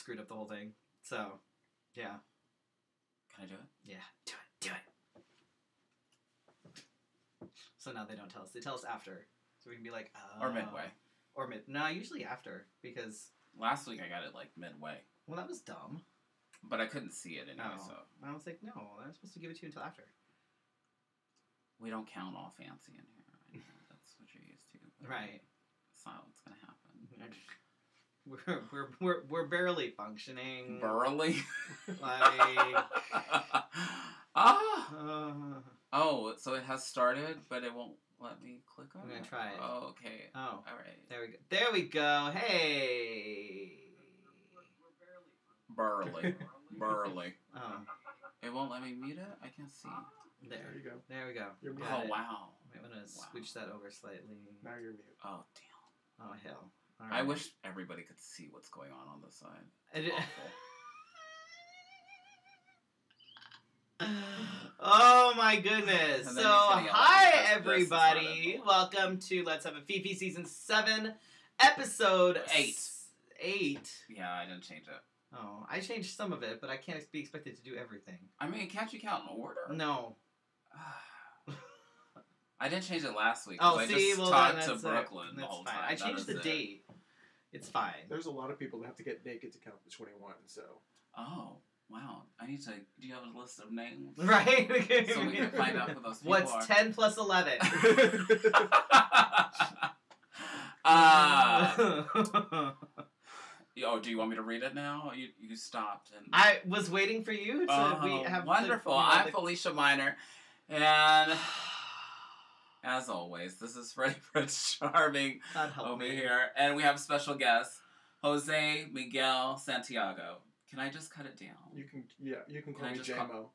screwed up the whole thing. So, yeah. Can I do it? Yeah, do it. So now they don't tell us. They tell us after. So we can be like, Or midway. No, usually after, because... Last week I got it, like, midway. Well, that was dumb. But I couldn't see it anyway, so... I was like, no, I'm supposed to give it to you until after. We don't count all fancy in here. I know that's what you're used to. Right. That's not what's going to happen. We're barely functioning. Burly? Like... Oh, so it has started, but it won't let me click on it? I'm going to try it. Oh, okay. Oh. All right. There we go. Hey! Burly. Oh. It won't let me mute it? I can't see. There you go. There we go. You're mute. Oh, wow. I'm going to scooch that over slightly. Now you're mute. Oh, damn. Oh, hell. All I right. wish everybody could see what's going on this side. It- Awful. Oh my goodness. And So, then he's gonna yell hi at me because this is everybody. not Welcome to Let's Have a Fefe Season 7, Episode 8. 8. Yeah, I didn't change it. Oh, I changed some of it, but I can't be expected to do everything. I mean, can't you count in order? No. I didn't change it last week. Oh, I see, just well, talked then to that's Brooklyn the that's whole fine. time. I That changed is the it. date. It's fine. There's a lot of people that have to get naked to count to 21, so... Oh, wow. I need to... Do you have a list of names? Right? So we can find out who those people What's are. 10 plus 11? Oh, do you want me to read it now? You stopped. And I was waiting for you to we have wonderful. I'm Felicia Minor, and as always, this is Freddy Prince Charming God help over me. here, and we have special guest Jose Miguel Santiago. Can I just cut it down? You can call Can I me just J-Mo.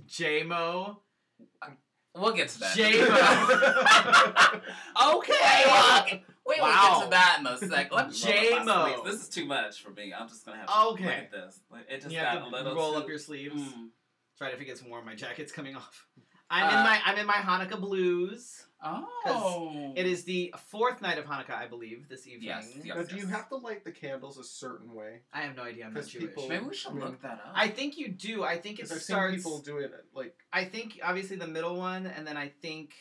J-Mo? We'll get to that. J-Mo. Okay. We'll Wow. get to that in a sec. Let me roll up my J-Mo. sleeves. This is too much for me. I'm just gonna have to Okay. look at this. Like, it just You got have a to little roll too... up your sleeves. Mm. Try if it gets warm. My jacket's coming off. I'm in my Hanukkah blues. Oh. It is the 4th night of Hanukkah, I believe, this evening. Yes. Now, do you have to light the candles a certain way? I have no idea. I'm not 'Cause Jewish. people- Maybe we should look that up. I think you do. I think it Because I've starts. seen people do it like... I think obviously the middle one, and then I think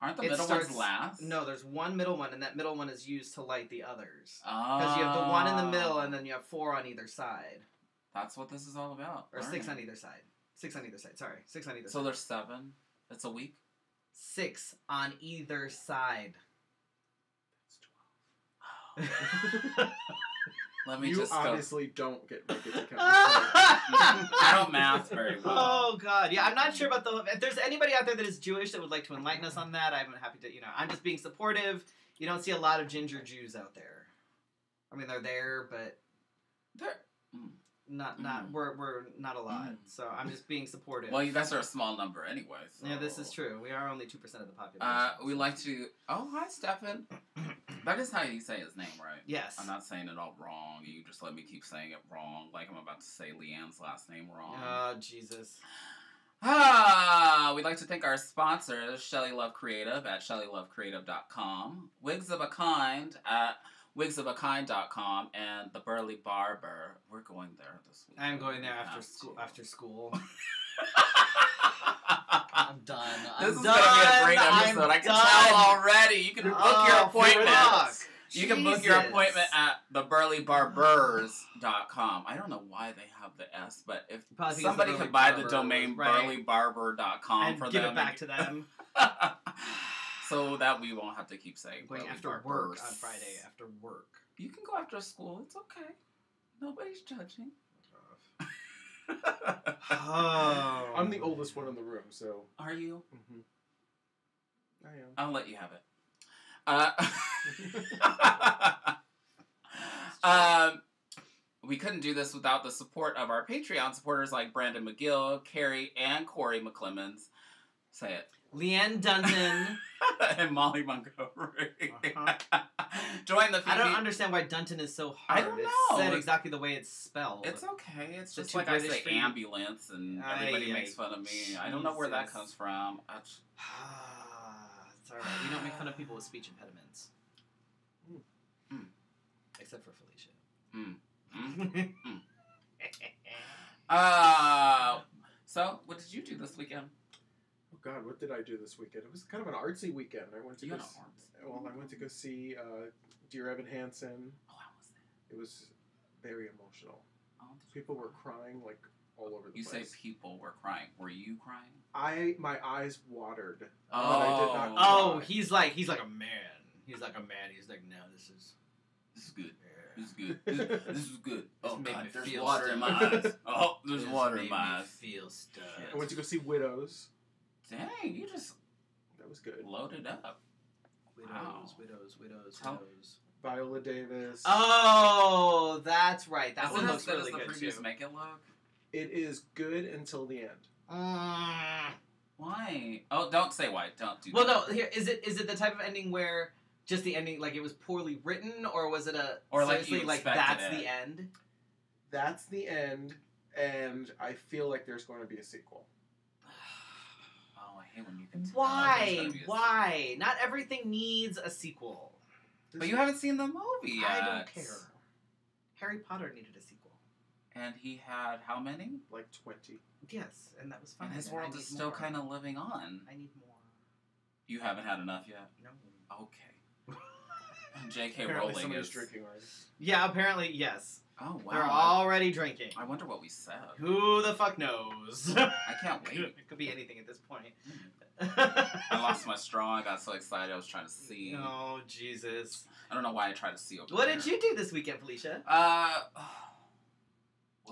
Aren't the it middle starts, ones last? No, there's one middle one, and that middle one is used to light the others. Oh. Because you have the one in the middle, and then you have 4 on either side, That's what this is all about. or All 6 right. on either side. 6 on either side. Sorry, 6 on either So side. there's 7. It's a week? 6 on either side. Let me You just go. obviously don't get naked to count to 21. I don't math very well. Oh God, yeah. I'm not sure about the. If there's anybody out there that is Jewish that would like to enlighten us on that, I'm happy to. I'm just being supportive. You don't see a lot of ginger Jews out there. I mean, they're there, but There- not Mm. we're not a lot. Mm. So I'm just being supportive. Well, you guys are a small number anyway. So. Yeah, this is true. We are only 2% of the population. We like to... Oh, hi, Stefan. That is how you say his name, right? Yes. I'm not saying it all wrong. You just let me keep saying it wrong. Like I'm about to say Leanne's last name wrong. Oh Jesus. We'd like to thank our sponsors, Shelly Love Creative at ShellyLoveCreative.com, Wigs of a Kind at WigsOfAkind.com, and The Burly Barber. We're going there this week. I'm going there We after have school. to. After school. I'm done. This I'm is done. going to be a great episode. I'm I can done. tell already. You can book your appointment. fuck. You can book your Jesus. appointment at theburlybarbers.com. I don't know why they have the S, but if Probably because somebody the could Burly buy the Barber domain was- right. burlybarber.com And for give them. it back to them. So that we won't have to keep saying Going Burly after Barbers. work on Friday. After work. You can go after school. It's okay. Nobody's judging. Oh. I'm the oldest one in the room, so... Are you? Mm-hmm. I am. I'll let you have it. We couldn't do this without the support of our Patreon supporters like Brandon McGill, Carrie, and Corey McClemens. Say it. Leanne Dunton. And Molly Montgomery. Uh-huh. Join the I don't Fifi. understand why Dunton is so I hard. don't It's know. said exactly the way it's spelled. It's okay. It's The just two like I British say for you. ambulance and everybody Aye, makes aye. fun of me. I don't know where that Jesus. comes from. It's alright. We don't make fun of people with speech impediments. Except for Felicia. So, what did you do this weekend? Oh God, what did I do this weekend? It was kind of an artsy weekend. I went to You go. got s- an arts. Well, I went to go see Dear Evan Hansen. Oh, how was that? It was very emotional. Oh, People were crying like all over the you say place. people were crying. Were you crying? My eyes watered. Oh. But I did not. Oh, cry. he's like a man. He's like a man. He's like, no, this is good. yeah. This is good. This is good. Oh made God, me there's feel water in my stuff. eyes. Oh, there's This water made in my me eyes. Feel stuff. I went to go see Widows. Dang, you just That was good. loaded up. Wow. Widows. How- Viola Davis. Oh, that's right. That Isn't one it looks as good really as the good previews too. make it look? It is good until the end. Why? Oh, don't say why. Don't do Well, that. no. Here is it the type of ending where just the ending, like it was poorly written, or was it a Or, like, seriously you like expected that's it? the end? That's the end, and I feel like there's going to be a sequel. Oh, I hate when you can tell. there's Why? gonna be a Why? Not everything needs a sequel. sequel. But you haven't seen the movie yet. I don't care. Harry Potter needed a sequel. And he had how many? Like 20. Yes, and that was fine. And his I world need is still more. kind of living on. I need more. You haven't had enough yet? No. Okay. J.K. Apparently Rowling somebody's is... drinking already. Yeah, apparently, yes. Oh, wow. They're already drinking. I wonder what we said. Who the fuck knows? I can't wait. It could be anything at this point. I lost my straw. I got so excited. I was trying to see. Oh, Jesus. I don't know why I tried to see over What there. did you do this weekend, Felicia? I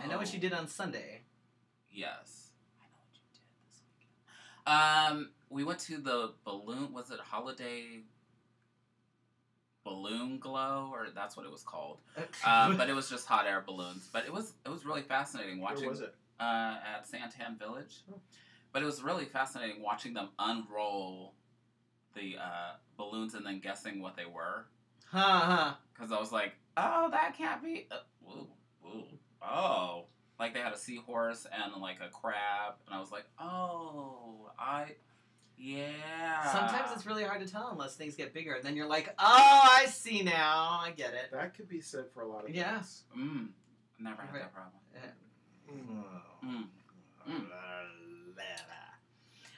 I know what you did on Sunday. Yes. I know what you did this weekend. We went to the balloon, was it Holiday Balloon Glow? Or that's what it was called. But it was just hot air balloons. But it was really fascinating watching. Where was it? At Santan Village. Oh. But it was really fascinating watching them unroll the balloons and then guessing what they were. Huh. Because I was like, oh, that can't be. Oh. Like they had a seahorse and like a crab. And I was like, oh, yeah. Sometimes it's really hard to tell unless things get bigger. And then you're like, oh, I see now. I get it. That could be said for a lot of Yeah. things. Never had Right. that problem. Mm. Mm.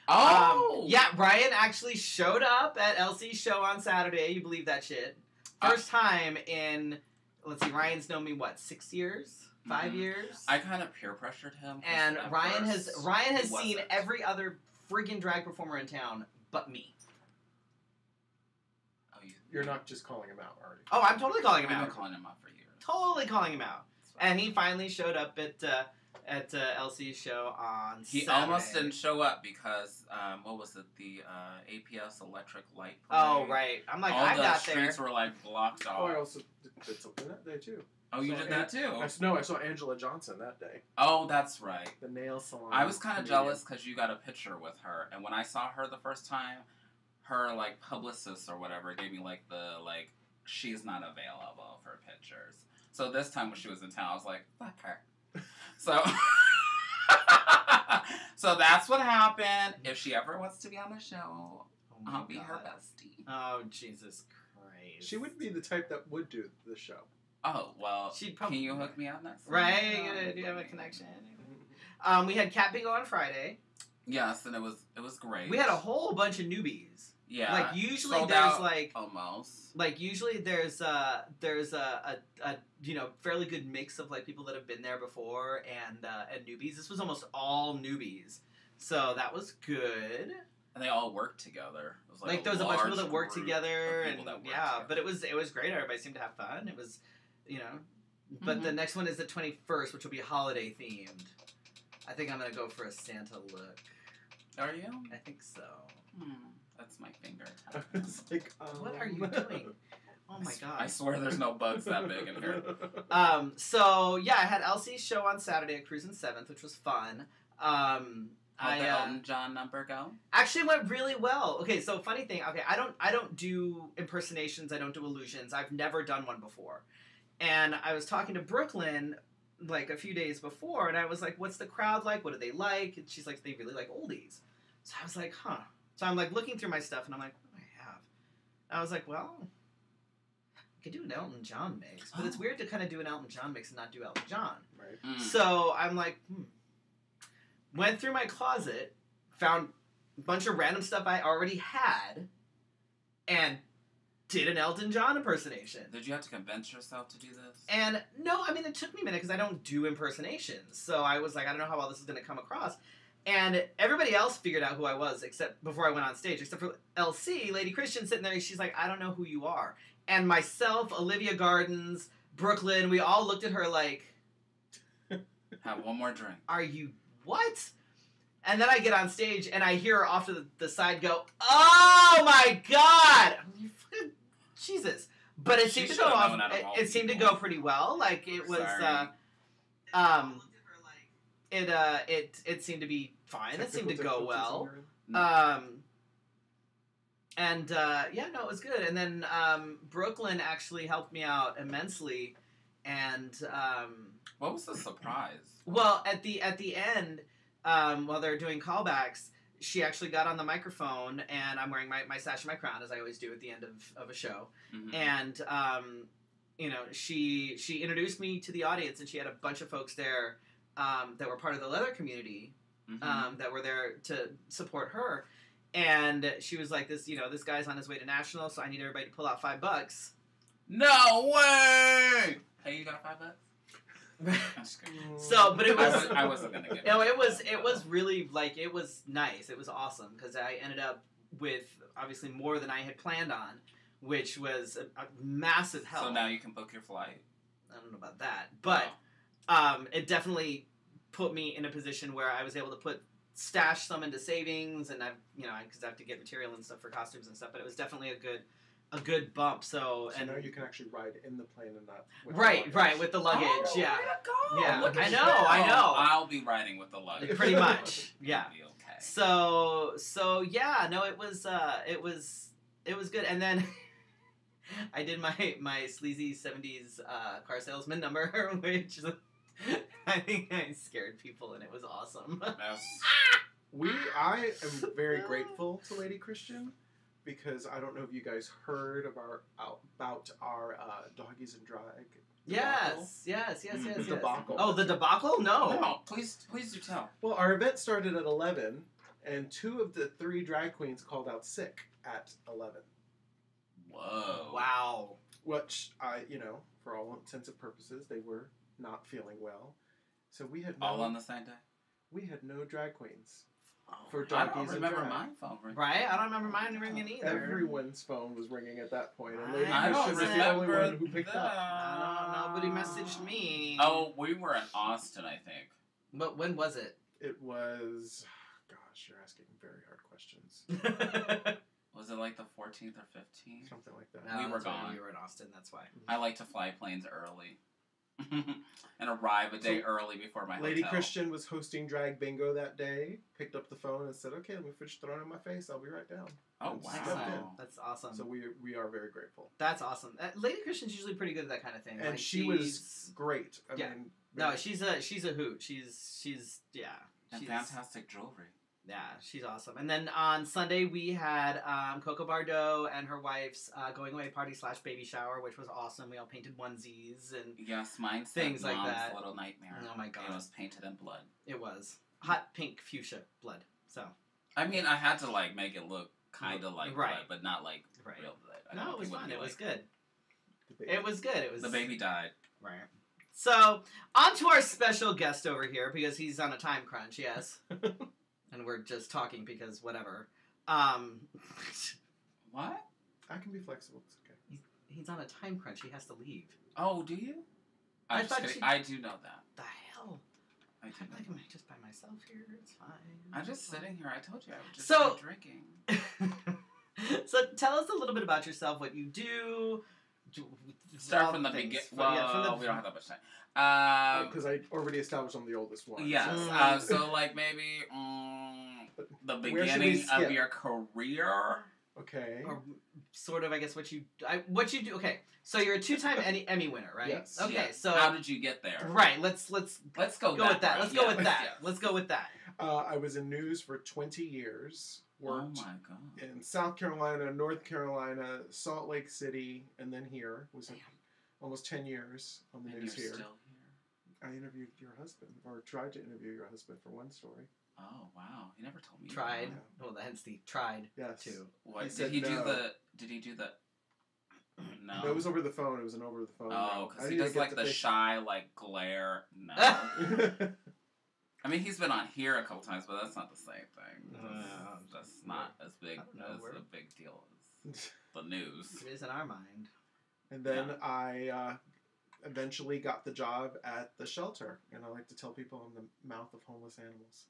Oh! Yeah, Ryan actually showed up at Elsie's show on Saturday. You believe that shit? First time in, let's see, Ryan's known me, what, 6 years? 5 Mhm. years? I kind of peer pressured him. 'cause And at Ryan first has he seen wasn't. every other friggin' drag performer in town but me. Oh, You're not just calling him out already. Oh, I'm totally calling him I've been out. calling him out for years. Totally calling him out. And he finally showed up at Elsie's show on He Saturday. almost didn't show up because, what was it, the APS Electric Light Parade. Oh, right. I'm like, All I the got there. streets were, like, blocked off. Oh, I also did something that day too. Oh, you So did that too? I saw Angela Johnson that day. Oh, that's right. The nail salon. I was kind of comedian. jealous because you got a picture with her. And when I saw her the first time, her, like, publicist or whatever gave me, like, the, like, she's not available for pictures. So this time when she was in town, I was like, fuck her. So... So that's what happened. If she ever wants to be on the show, Oh my I'll be her God. bestie. Oh, Jesus Christ. She would be the type that would do the show. Oh, well, She'd probably- can you hook me up next time? Right? Do you have a connection? We had Cat Bingo on Friday. Yes, and it was great. We had a whole bunch of newbies. Yeah. Like usually sold there's out like almost. usually there's a you know fairly good mix of like people that have been there before and newbies. This was almost all newbies, so that was good. And they all worked together. It was Like there was a bunch of people large that worked group together, of and people that worked yeah, together. but it was great. Everybody seemed to have fun. It was, you know, but the next one is the 21st, which will be holiday themed. I think I'm gonna go for a Santa look. Are you? I think so. That's my finger. It's like, What are you doing? Oh my god. I swear there's no bugs that big in here. So yeah, I had Elsie's show on Saturday at Cruisin' 7th, which was fun. How'd the Elton John number go? Actually went really well. Okay, so funny thing. Okay, I don't do impersonations. I don't do illusions. I've never done one before. And I was talking to Brooklyn like a few days before, and I was like, "What's the crowd like? What do they like?" And she's like, "They really like oldies." So I was like, "Huh." So I'm like looking through my stuff, and I'm like, "What do I have?" And I was like, "Well, could do an Elton John mix, but it's weird to kind of do an Elton John mix and not do Elton John. Right. So I'm like, went through my closet, found a bunch of random stuff I already had, and did an Elton John impersonation. Did you have to convince yourself to do this? And no, I mean, it took me a minute because I don't do impersonations. So I was like, I don't know how well this is going to come across. And everybody else figured out who I was except before I went on stage, except for LC, Lady Christian, sitting there. She's like, I don't know who you are. And myself, Olivia Gardens, Brooklyn, we all looked at her like, have one more drink. Are you what? And then I get on stage and I hear her off to the side go, oh my God! You fucking Jesus. But it seemed to go off. It seemed to go pretty well. Like it was. It seemed to be fine. It seemed to go well. And yeah, no, it was good. And then Brooklyn actually helped me out immensely. And what was the surprise? Well, at the end, while they're doing callbacks, she actually got on the microphone, and I'm wearing my sash and my crown, as I always do at the end of a show. Mm-hmm. And, you know, she introduced me to the audience, and she had a bunch of folks there that were part of the leather community that were there to support her. And she was like, this guy's on his way to National, so I need everybody to pull out $5. No way! Hey, you got $5? So, but it was. I wasn't gonna get it. No, it was really like it was nice. It was awesome because I ended up with obviously more than I had planned on, which was a massive help. So now you can book your flight. I don't know about that, but it definitely put me in a position where I was able to stash some into savings, and because I have to get material and stuff for costumes and stuff. But it was definitely a good bump. So now you can actually ride in the plane and not with the luggage. Yeah, go. Yeah. Look at I know. I'll be riding with the luggage. Pretty much. Yeah. Be okay. So yeah, no, it was good. And then I did my sleazy 70s car salesman number, which I think I scared people, and it was awesome. I am very grateful to Lady Christian, because I don't know if you guys heard about our Doggies and Drag debacle. Yes. The debacle. Oh, the debacle? No, please do tell. Well, our event started at 11, and 2 of the 3 drag queens called out sick at 11. Whoa. Wow. Which, for all intents and purposes, they were not feeling well. So we had all on the same day? We had no drag queens. For I don't remember my phone ringing. Right? I don't remember mine ringing either. Everyone's phone was ringing at that point. And Lady Christian was the only one who picked up. Nobody messaged me. Oh, we were in Austin, I think. But when was it? It was... Gosh, you're asking very hard questions. Was it like the 14th or 15th? Something like that. No, we were gone. We were in Austin, that's why. I like to fly planes early. And arrive a day early before my Lady hotel. Christian was hosting Drag Bingo that day, picked up the phone and said, okay, let me finish throwing in my face, I'll be right down. Oh, wow. That's awesome. So we are very grateful. That's awesome. Lady Christian's usually pretty good at that kind of thing. And she was great. I mean, no, she's a hoot. She's And fantastic jewelry. Yeah, she's awesome. And then on Sunday we had Coco Bardot and her wife's going away party / baby shower, which was awesome. We all painted onesies and mine things like that. Little nightmare. Oh my god, it was painted in blood. It was hot pink fuchsia blood. So I mean, I had to make it look kind of like blood, but not like real blood. No, it was fun. It was good. It was good. It was the baby died. Right. So on to our special guest over here because he's on a time crunch. Yes. And we're just talking because whatever. What? I can be flexible. It's okay. He's on a time crunch. He has to leave. Oh, do you? I do know that. The hell? I'm just by myself here. It's fine. I'm just sitting here. I told you I was just drinking. So tell us a little bit about yourself. What you do. Start from the beginning. Well, we don't have that much time. Because I already established I'm the oldest one. Yes. So maybe the beginning of your career. Okay. Or sort of, I guess, what you do. Okay. So you're a 2-time Emmy winner, right? Yes. Okay. Yes. So how did you get there? Right. Let's go with that. Let's go with that. Let's go with that. I was in news for 20 years. worked my God. in South Carolina, North Carolina, Salt Lake City, and then here. Was almost 10 years on the news you're here. Still here. I interviewed your husband, or tried to interview your husband for one story. Oh wow, he never told me. Tried. That. Well, hence the tried. Yes. Too. What He did he said do? no. Did he do the? No. No, it was over the phone. It was an over the phone. Oh, because I he need to does get like the the face- shy like glare. No. I mean, he's been on here a couple times, but that's not the same thing. That's not as big as a big deal as the news. It is in our mind. And then I eventually got the job at the shelter, and I like to tell people I'm the mouth of homeless animals.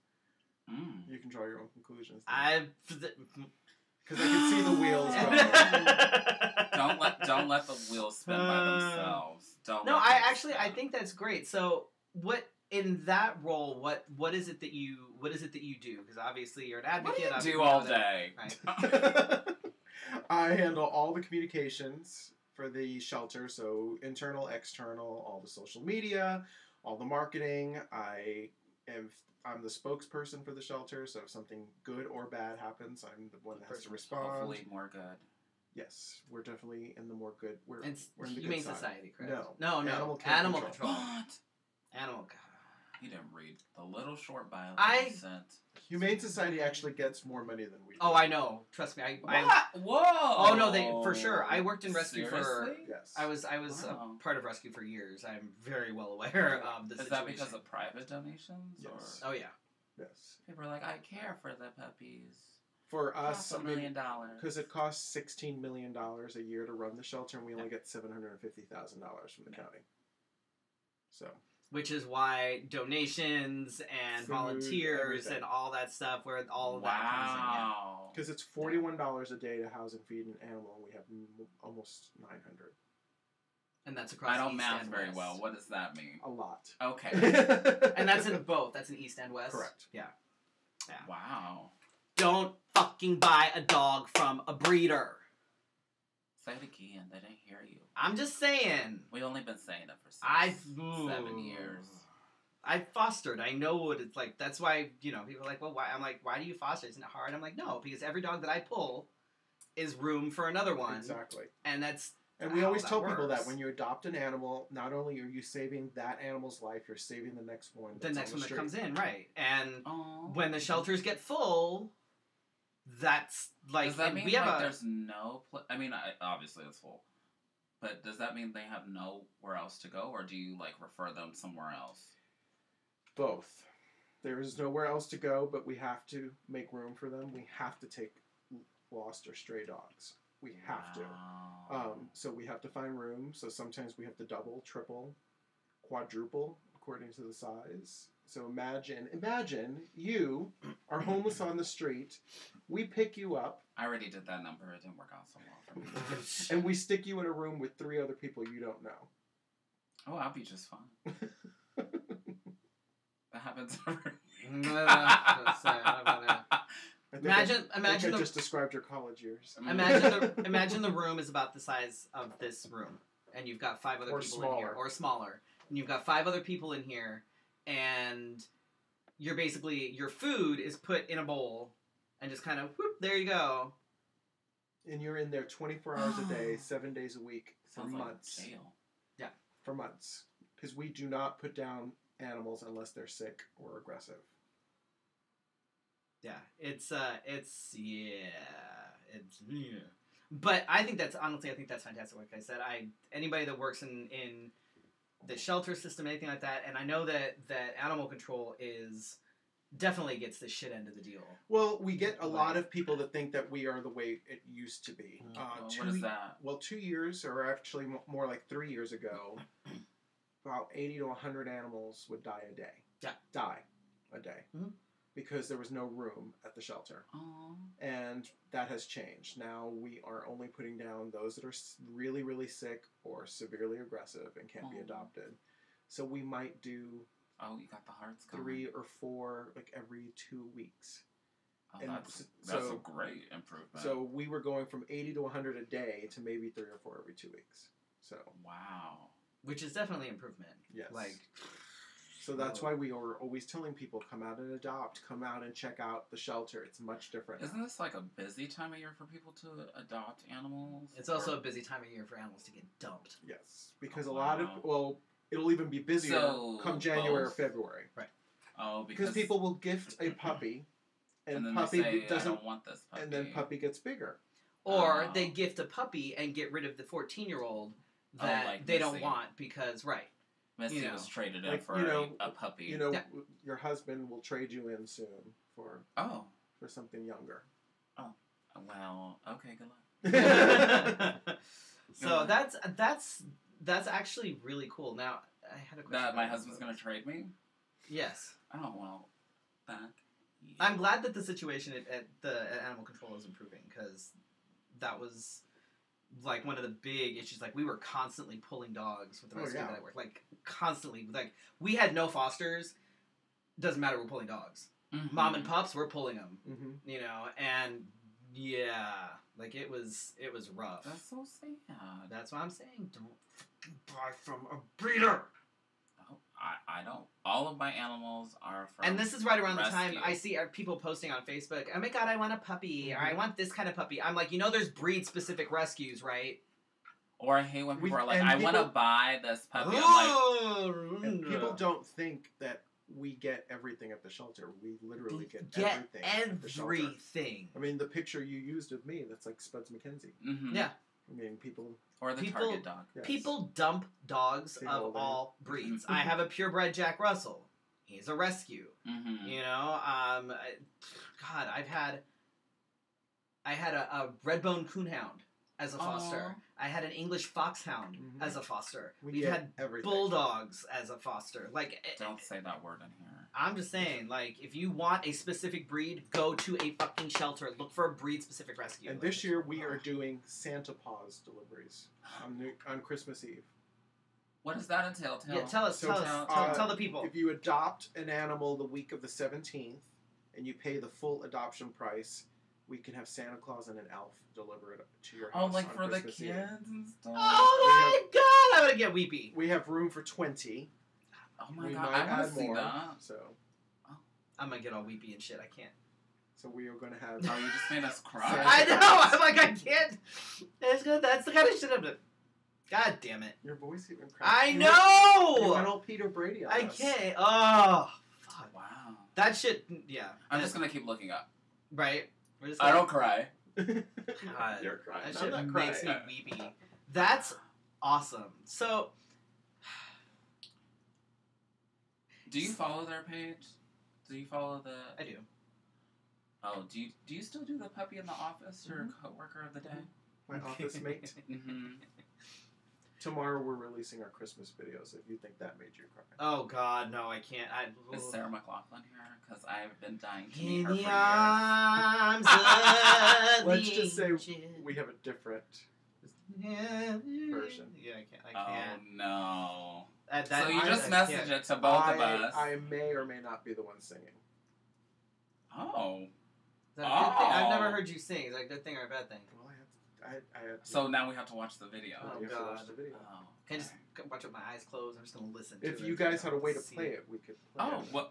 Mm. You can draw your own conclusions. Because I can see the wheels going. Don't let the wheels spin by themselves. Don't. No, let I them actually spin. I think that's great. So what in that role? What is it that you do? Because obviously you're an advocate. What do you do all day? Right. I handle all the communications for the shelter, so internal, external, all the social media, all the marketing. I'm the spokesperson for the shelter, so if something good or bad happens, I'm the one that has to respond. Hopefully more good. Yes, we're definitely in the more good. We're in the Humane good side. Society, correct? No. Animal Animal control. What? Animal. You didn't read the little short bio I- that you sent. Humane Society actually gets more money than we do. Oh, I know. Trust me. What? Whoa! Oh no, they for sure. I worked in rescue Seriously? Yes. I was Wow. a part of rescue for years. I'm very well aware of the Is situation. that because of private donations? Yes. Oh yeah. Yes. People are like, I care for the puppies. For us, $500 million. because it costs $16 million a year to run the shelter, and we only get $750,000 from the county. So. Which is why donations and Food, volunteers everything. and all that stuff, where all of that comes in. Yeah. Wow. Because it's $41 a day to house and feed an animal, and we have almost 900. And that's across I don't East math and very West. well. What does that mean? A lot. Okay. And that's in both. That's in East and West. Correct. Yeah. Yeah. Wow. Don't fucking buy a dog from a breeder. Say it again. They didn't hear you. I'm just saying. We've only been saying it for 7 years. I fostered. I know what it's like. That's why, people are like, well, why? I'm like, why do you foster? Isn't it hard? I'm like, no, because every dog that I pull is room for another one. Exactly. And that's And we how always that tell people that works. when you adopt an animal, not only are you saving that animal's life, you're saving the next one. the that's next on one that street. comes in, right? And Oh. when the shelters get full, that's like Does that mean we have like a there's no I mean, obviously it's full. But does that mean they have nowhere else to go, or do you like refer them somewhere else? Both. There is nowhere else to go, but we have to make room for them. We have to take lost or stray dogs. We have to. So we have to find room. So sometimes we have to double, triple, quadruple according to the size. So imagine you are homeless on the street. We pick you up I already did that number. It didn't work out so well for me. and we stick you in a room with 3 other people you don't know. Oh, I'll be just fine. That happens every Imagine I the just described your college years. imagine the room is about the size of this room, and you've got 5 other Or people in here, smaller. or smaller, and you've got 5 other people in here, and you're basically your food is put in a bowl, and just kind of whoop, there you go. And you're in there 24 hours a day, 7 days a week for Sounds like months. jail. For months. Because we do not put down animals unless they're sick or aggressive. Yeah, it's But I think that's fantastic. Like I said, anybody that works in the shelter system, anything like that, and I know that animal control definitely gets the shit end of the deal. Well, we get a lot of people that think that we are the way it used to be. What is that? Well, 2 years, or actually more like 3 years ago, about 80 to 100 animals would die a day. Yeah. Die a day. Mhm. Because there was no room at the shelter. Oh. And that has changed. Now we are only putting down those that are really, really sick or severely aggressive and can't be adopted. So we might do Oh, you got the hearts going. 3 or 4 like every 2 weeks. Oh, and that's so- a great improvement. So we were going from 80 to 100 a day to maybe 3 or 4 every 2 weeks. So wow. Which is definitely improvement. yes, Like So that's why we are always telling people, come out and adopt, come out and check out the shelter. It's much different. Isn't this like a busy time of year for people to adopt animals? It's also a busy time of year for animals to get dumped. Yes, because a lot of, well, it'll even be busier come January or February. Right. Oh, because people will gift a puppy, and then puppy they say, doesn't I don't want this puppy. and then puppy gets bigger. Or they gift a puppy and get rid of the 14-year-old that like they Missy. don't want because, right. Missy was traded in like, for a puppy. You know, your husband will trade you in soon for something younger. Oh, well, okay, good luck. So that's actually really cool. Now, I had a question. That my husband's going to trade me? Yes. Oh, well, that... I'm glad that the situation at animal control is improving, because that was like one of the big issues. Like, we were constantly pulling dogs with the rescue that I worked. Like, constantly. Like, we had no fosters. Doesn't matter, we're pulling dogs. Mm-hmm. Mom and pups, we're pulling them. Mm-hmm. You know, and yeah, like it was rough. That's so sad. That's what I'm saying. Don't fucking buy from a breeder. Oh, I don't. All of my animals are from And this is right around rescue. the time I see people posting on Facebook, oh my god, I want a puppy, or I want this kind of puppy. I'm like, there's breed-specific rescues, right? Or I hate when people are like, I want to buy this puppy. And people don't think that we get everything at the shelter. We literally get everything. At the shelter. Everything. I mean, the picture you used of me, that's like Spuds McKenzie. Mm-hmm. Yeah. I mean, people... Or the Target dog. Yes. People dump dogs of all breeds. I have a purebred Jack Russell. He's a rescue. Mm-hmm. You know, God, I had a red-bone coonhound as a foster. I had an English foxhound as a foster. We've had everything. bulldogs as a foster. Like, don't say that word in here. I'm just saying, like, if you want a specific breed, go to a fucking shelter. Look for a breed-specific rescue. And this year we are doing Santa Paws deliveries on Christmas Eve. What does that entail? Tell the people. If you adopt an animal the week of the 17th and you pay the full adoption price, we can have Santa Claus and an elf deliver it to your house. Oh, like on for Christmas the Eve. kids and stuff? Oh my god, I'm gonna get weepy. We have room for 20. Oh my we god, might I want add to see more, that. So I'm gonna get all weepy and shit. I can't. So we are going to have... Oh, you just made us cry. I know. I'm like, I can't. That's the kind of shit I'm doing. God damn it. Your voice even cracks. I know! You went all Peter Brady on I us. can't. Oh, fuck. Wow. That shit, yeah. I'm just going to keep looking up. Right? We're just I don't cry. God, You're crying. that I'm shit not makes crying. me weepy. That's awesome. So... Do you follow their page? Do you follow the... I do. Oh, do you still do the puppy in the office? Your coworker of the day? My office mate. Mm-hmm. Tomorrow we're releasing our Christmas videos. If you think that made you cry. Oh God, no, I can't. Is Sarah McLachlan here? Because I've been dying to In meet her the for arms of Let's just say angels. we have a different version. Yeah, I can't. Oh no! That, So you I just can't. message it to both of us. I may or may not be the one singing. Oh. Is that a good thing? I've never heard you sing. Is that a good thing or a bad thing? Well, I have to. So now we have to watch the video. Oh, you have to watch God. the video. Oh, Can I just watch with my eyes closed? I'm just gonna listen. If to you it. guys had a way to See play it, we could play Oh, it. well,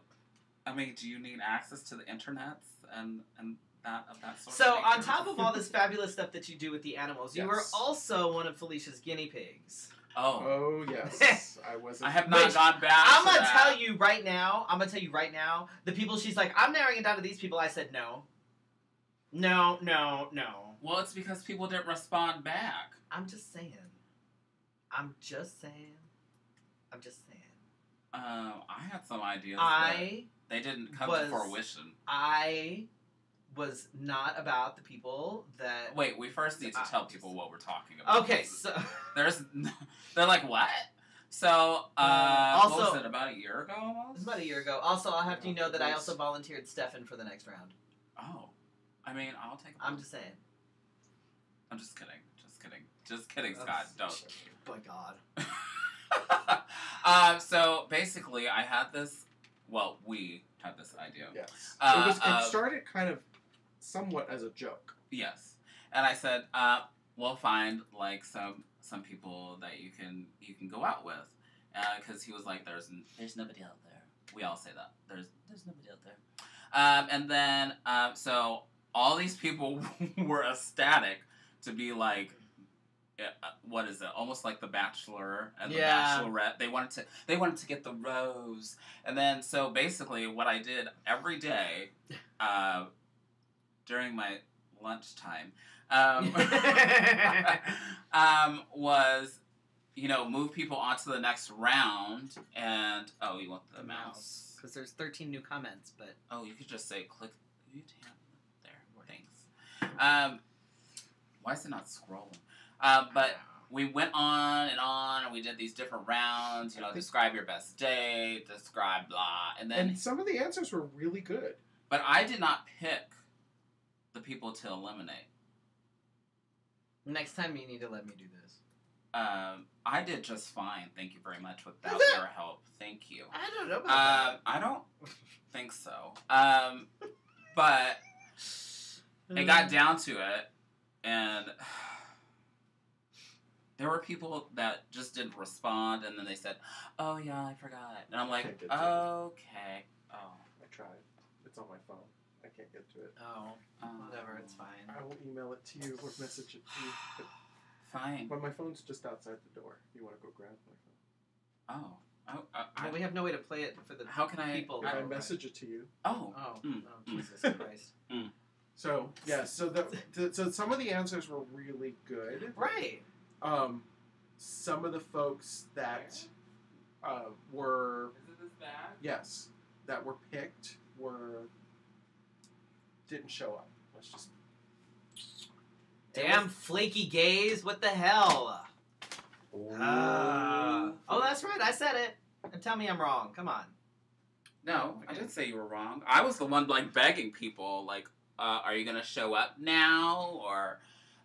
I mean, do you need access to the internets and that of that sort? So of on nature? top of all this fabulous stuff that you do with the animals, you were Yes. also one of Felicia's guinea pigs. Oh, Oh yes, I wasn't. I have not Which- gone back. I'm to gonna that. tell you right now. The people she's like, I'm narrowing it down to these people. I said no. No. Well, it's because people didn't respond back. I'm just saying. I had some ideas. I but they didn't come was- to fruition. I was not about the people that. Wait, we first need to I tell just- people what we're talking about. Okay, so They're like, what? So, what also- was it, about a year ago it almost? was about a year ago. Also, I'll have you know that I Yes. also volunteered Stefan for the next round. Oh. I mean, I'll take I'm just saying. I'm just kidding. Just kidding, Scott. Don't. My God. So basically, I had this. Well, we had this idea. Yes. Uh, It started kind of somewhat as a joke. Yes, and I said, we'll find like some people that you can go out with, because he was like, "There's nobody out there." We all say that. There's nobody out there. And then so all these people were ecstatic to be like, what is it? Almost like the Bachelor and the Bachelorette. They wanted to get the rose. And then so basically what I did every day during my lunchtime was, move people onto the next round. And you want the mouse? Because there's 13 new comments, but you could just say click. There, thanks. Why is it not scrolling? But we went on, and we did these different rounds. Describe your best day, describe blah, and some of the answers were really good. But I did not pick the people to eliminate. Next time you need to let me do this. I did just fine. Thank you very much without your help. Thank you. I don't know about that. I don't think so. But it got down to it, and there were people that just didn't respond, and then they said, "Oh yeah, I forgot," and I'm like, "Okay, oh." I tried. It's on my phone. I can't get to it. Whatever, it's fine. I will email it to you or message it to you. But fine. But my phone's just outside the door. You want to go grab my phone? We have no way to play it for the people. If I message it to you. Jesus Christ. So yeah, so so some of the answers were really good. Right. Some of the folks that were Is it this bad? Yes, that were picked didn't show up. Let's just. Damn flaky gays! What the hell? That's right. I said it. And tell me I'm wrong. Come on. No, I didn't say you were wrong. I was the one begging people are you gonna show up now or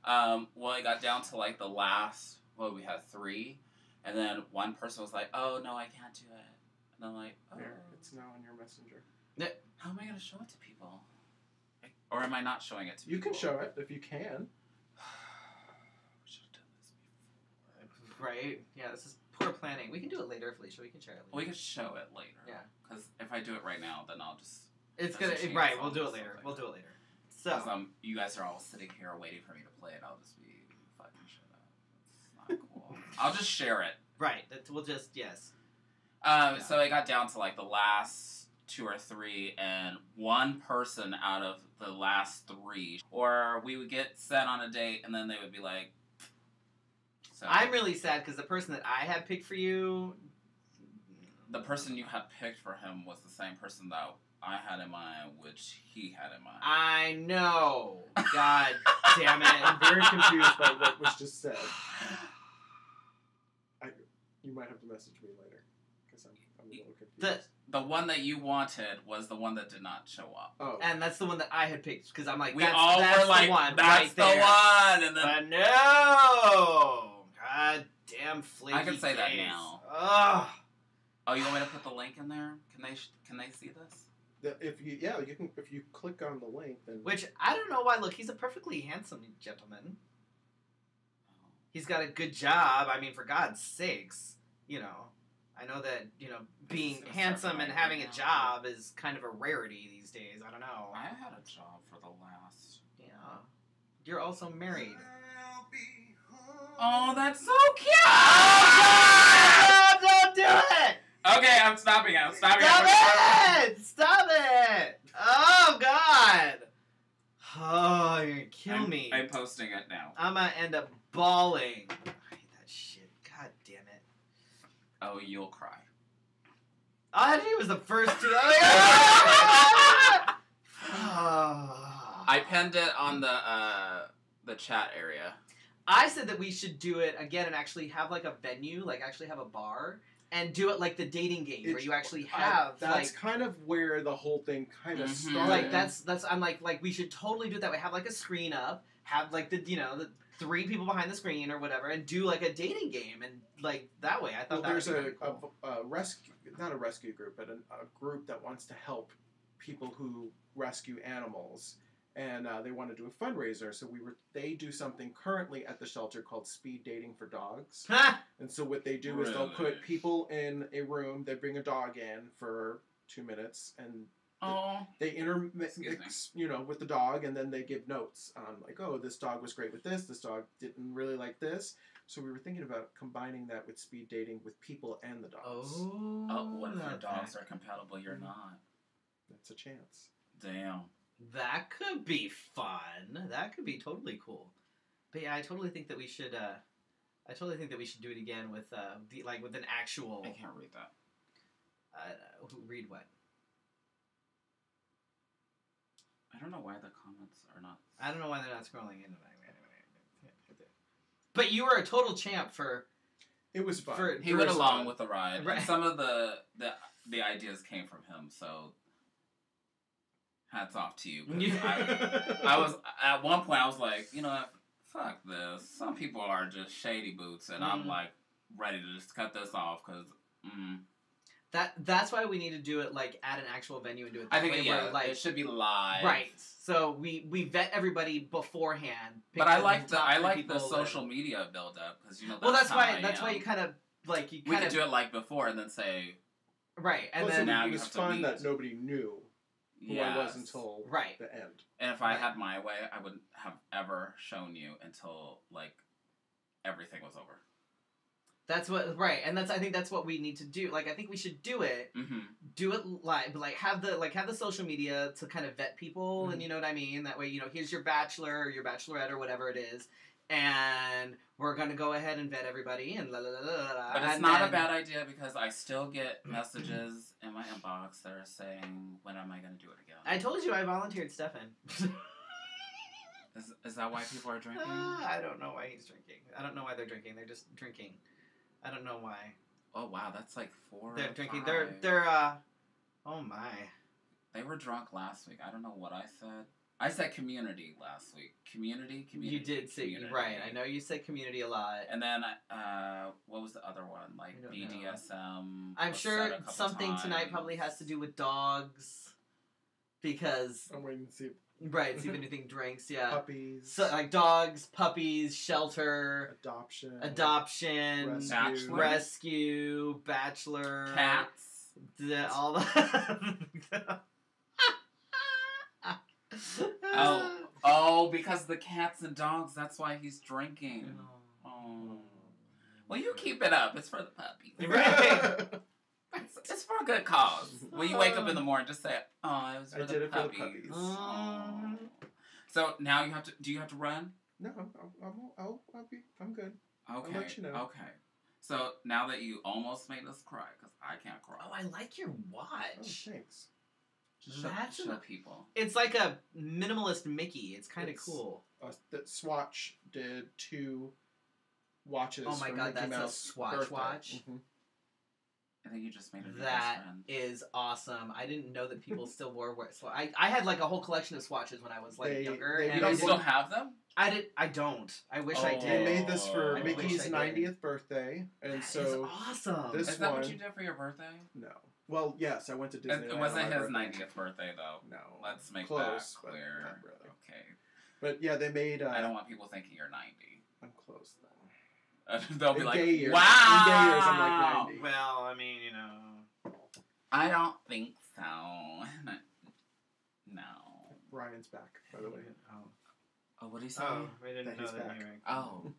it got down to the last. Well, we had 3, and then one person was like, "Oh no, I can't do it," and I'm like, "Oh, there, it's now in your messenger." How am I gonna show it to people? Or am I not showing it to people? You can show it if you can. We should have done this before. Right? Yeah, this is poor planning. We can do it later, Felicia. We can share it later. We can show it later. Yeah. Because if I do it right now, then I'll just... It's gonna... Right, we'll do it later. We'll do it later. So... you guys are all sitting here waiting for me to play it. I'll just be fucking shit up. It's not cool. I'll just share it. Right. We'll just... Yes. So it got down to the last 2 or 3, and one person out of the last 3, or we would get set on a date, and then they would be like. So I'm really sad because the person that I had picked for you. The person you had picked for him was the same person that I had in mind, which he had in mind. I know. God damn it! I'm very confused by what was just said. You might have to message me later because I'm a little confused. The one that you wanted was the one that did not show up. Oh. And that's the one that I had picked because I'm like, we all were like, the one, that's the one. And then, but no, god damn flaky. I can say that now. Ugh. Oh, you want me to put the link in there? Can they see this? If you click on the link, then. Which I don't know why. Look, he's a perfectly handsome gentleman. He's got a good job. I mean, for God's sakes, I know that, being handsome and having a job is kind of a rarity these days. I don't know. I had a job for the last. Yeah. You're also married. Oh, that's so cute! Oh, God! No, don't do it! Okay, I'm stopping it. Stop it! Stop it! Oh, God! Oh, you're gonna kill me. I'm posting it now. I'm gonna end up bawling. I hate that shit. God damn it. Oh, you'll cry. I think it was the first 2. I pinned it on the chat area. I said that we should do it again and actually have a venue, actually have a bar, and do it like the dating game where you actually have. That's kind of where the whole thing kind of started. That's. I'm like we should totally do it that way. Have a screen up, have the 3 people behind the screen or whatever, and do a dating game and that way. I thought that there's would be cool. a rescue, not a rescue group, but a group that wants to help people who rescue animals, and they want to do a fundraiser. So they do something currently at the shelter called speed dating for dogs. And so what they do is they'll put people in a room. They bring a dog in for 2 minutes, and they intermix, with the dog, and then they give notes on like, oh, this dog was great with this. This dog didn't really like this. So we were thinking about combining that with speed dating with people and the dogs. What if your dogs are compatible? You're not. That's a chance. Damn. That could be fun. That could be totally cool. But yeah, I totally think that we should. I totally think that we should do it again with with an actual. I can't read that. Read what? I don't know why the comments are not. I don't know why they're not scrolling in. But you were a total champ for. It was fun. He went along with the ride. Right. Some of the ideas came from him, so. Hats off to you. I was at one point. I was like, you know what? Fuck this. Some people are just shady boots, and I'm like ready to just cut this off because. That's why we need to do it like at an actual venue and do it. I think it should be live. Right. So we vet everybody beforehand. But I like the social media build up because that's why you kind of like you. We could do it like before and then say. Right, and then now it was fun that nobody knew. Who I was until the end. And if I had my way, I wouldn't have ever shown you until like everything was over. That's and I think that's what we need to do. Like I think we should do it. Mm-hmm. Do it live, but have the social media to kind of vet people, and you know what I mean. That way, here's your bachelor or your bachelorette or whatever it is, and we're gonna go ahead and vet everybody and la la la la. But it's not a bad idea because I still get messages in my inbox that are saying, "When am I gonna do it again?" I told you I volunteered Stefan. Is that why people are drinking? I don't know why he's drinking. I don't know why they're drinking. They're just drinking. I don't know why. Oh wow, that's like 4. They're drinking. 5. They're. Oh my. They were drunk last week. I don't know what I said. I said community last week. Community. You did say right. I know you said community a lot. And then what was the other one? Like BDSM. I'm sure something tonight probably has to do with dogs, because I'm waiting to see. Right, see if anything drinks. Yeah. Puppies. So like dogs, puppies, shelter, adoption, rescue, bachelor, cats, all the. Oh, because the cats and dogs, that's why he's drinking. Oh. Well, you keep it up. It's for the puppies. Right. It's for a good cause. When you wake up in the morning, just say, "Oh, it was for the puppies." Oh. So now you have to. Do you have to run? No, I'm good. Okay. I'll let you know. Okay. So now that you almost made us cry, because I can't cry. Oh, I like your watch. Oh, thanks. Show people. It's like a minimalist Mickey. It's kind of cool. That Swatch did 2 watches. Oh my god, Mickey that's Mouse a Swatch birthday. watch. Mm-hmm. I think you just made it. That is awesome. I didn't know that people still wore Swatch. I had like a whole collection of Swatches when I was like younger. You don't still have them? I don't. I wish I did. They made this for Mickey's 90th birthday, and that so is awesome. Is that what you did for your birthday? No. Well, yes, I went to Disney. It wasn't his 90th birthday, though. No. Let's make close, that clear. But not really. Okay. But yeah, they made. I don't want people thinking you're 90. I'm close then. They'll be like, gay years. "Wow." In gay years, I'm like 90. Well, I mean, I don't think so. No. Ryan's back, by the way. Oh, what did he say? Oh, I didn't know he's that. back. Oh.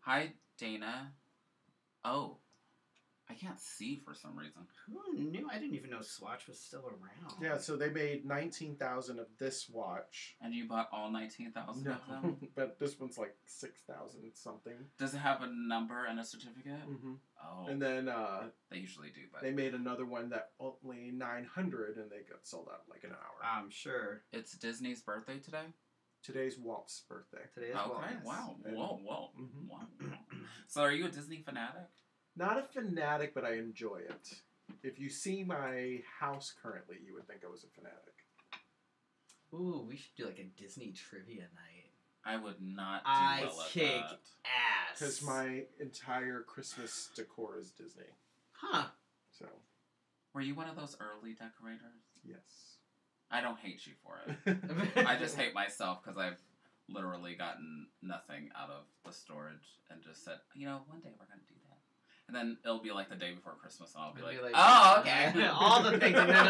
Hi, Dana. Oh. I can't see for some reason. Who knew? I didn't even know Swatch was still around. Yeah, so they made 19,000 of this watch. And you bought all 19,000 of them? But this one's like 6,000 something. Does it have a number and a certificate? Mm-hmm. Oh. And then they usually do, but they made another one that only 900, and they got sold out in like an hour. I'm sure. It's Disney's birthday today? Today's Walt's birthday. Today's okay, Walt's. wow. And, Whoa. Mm-hmm. Wow. So are you a Disney fanatic? Not a fanatic, but I enjoy it. If you see my house currently, you would think I was a fanatic. Ooh, we should do like a Disney trivia night. I would not do well at kick that. ass. Because my entire Christmas decor is Disney. Huh. So. Were you one of those early decorators? Yes. I don't hate you for it. I just hate myself because I've literally gotten nothing out of the storage and just said, one day we're going to do that. And then it'll be like the day before Christmas and I'll be like, oh, okay. All the things. And then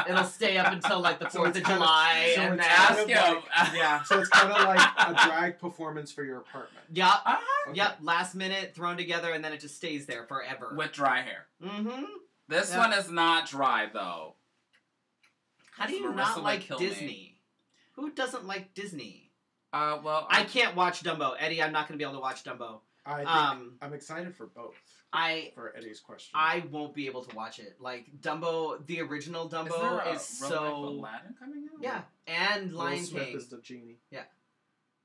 it'll stay up until like the 4th of July. So and it's then kind of yeah. So it's kind of like a drag performance for your apartment. Yep. Okay. Yep. Last minute, thrown together, and then it just stays there forever. With dry hair. Mm-hmm. This one is not dry, though. How do you not like Disney? Who doesn't like Disney? Well... I can't watch Dumbo. Eddie, I'm not going to be able to watch Dumbo. I'm excited for both. For Eddie's question. I won't be able to watch it. Like, Dumbo, the original Dumbo is so... Aladdin coming out? Yeah. And Lion Will Smith King. is the genie. Yeah.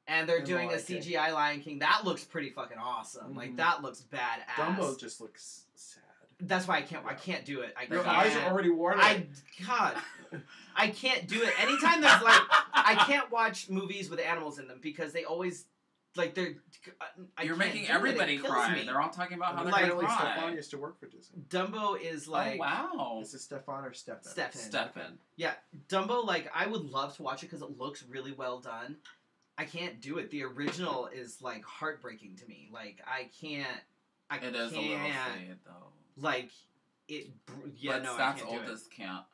And they're doing a CGI Lion King. That looks pretty fucking awesome. Mm-hmm. Like, that looks badass. Dumbo just looks sad. That's why I can't do it. Your eyes are already watering. I can't do it. Anytime there's like, I can't watch movies with animals in them because they always, like, they're. You're making everybody cry. They're all talking about how they're going to cry. Stefan used to work for Disney. Dumbo is like. Oh, wow. Is it Stefan or Stefan? Stefan. Yeah. Dumbo, like, I would love to watch it because it looks really well done. I can't do it. The original is, like, heartbreaking to me. Like, I can't. It is a little sad, though. Like, it. Yeah, but no, Scott's I can't do it. oldest can't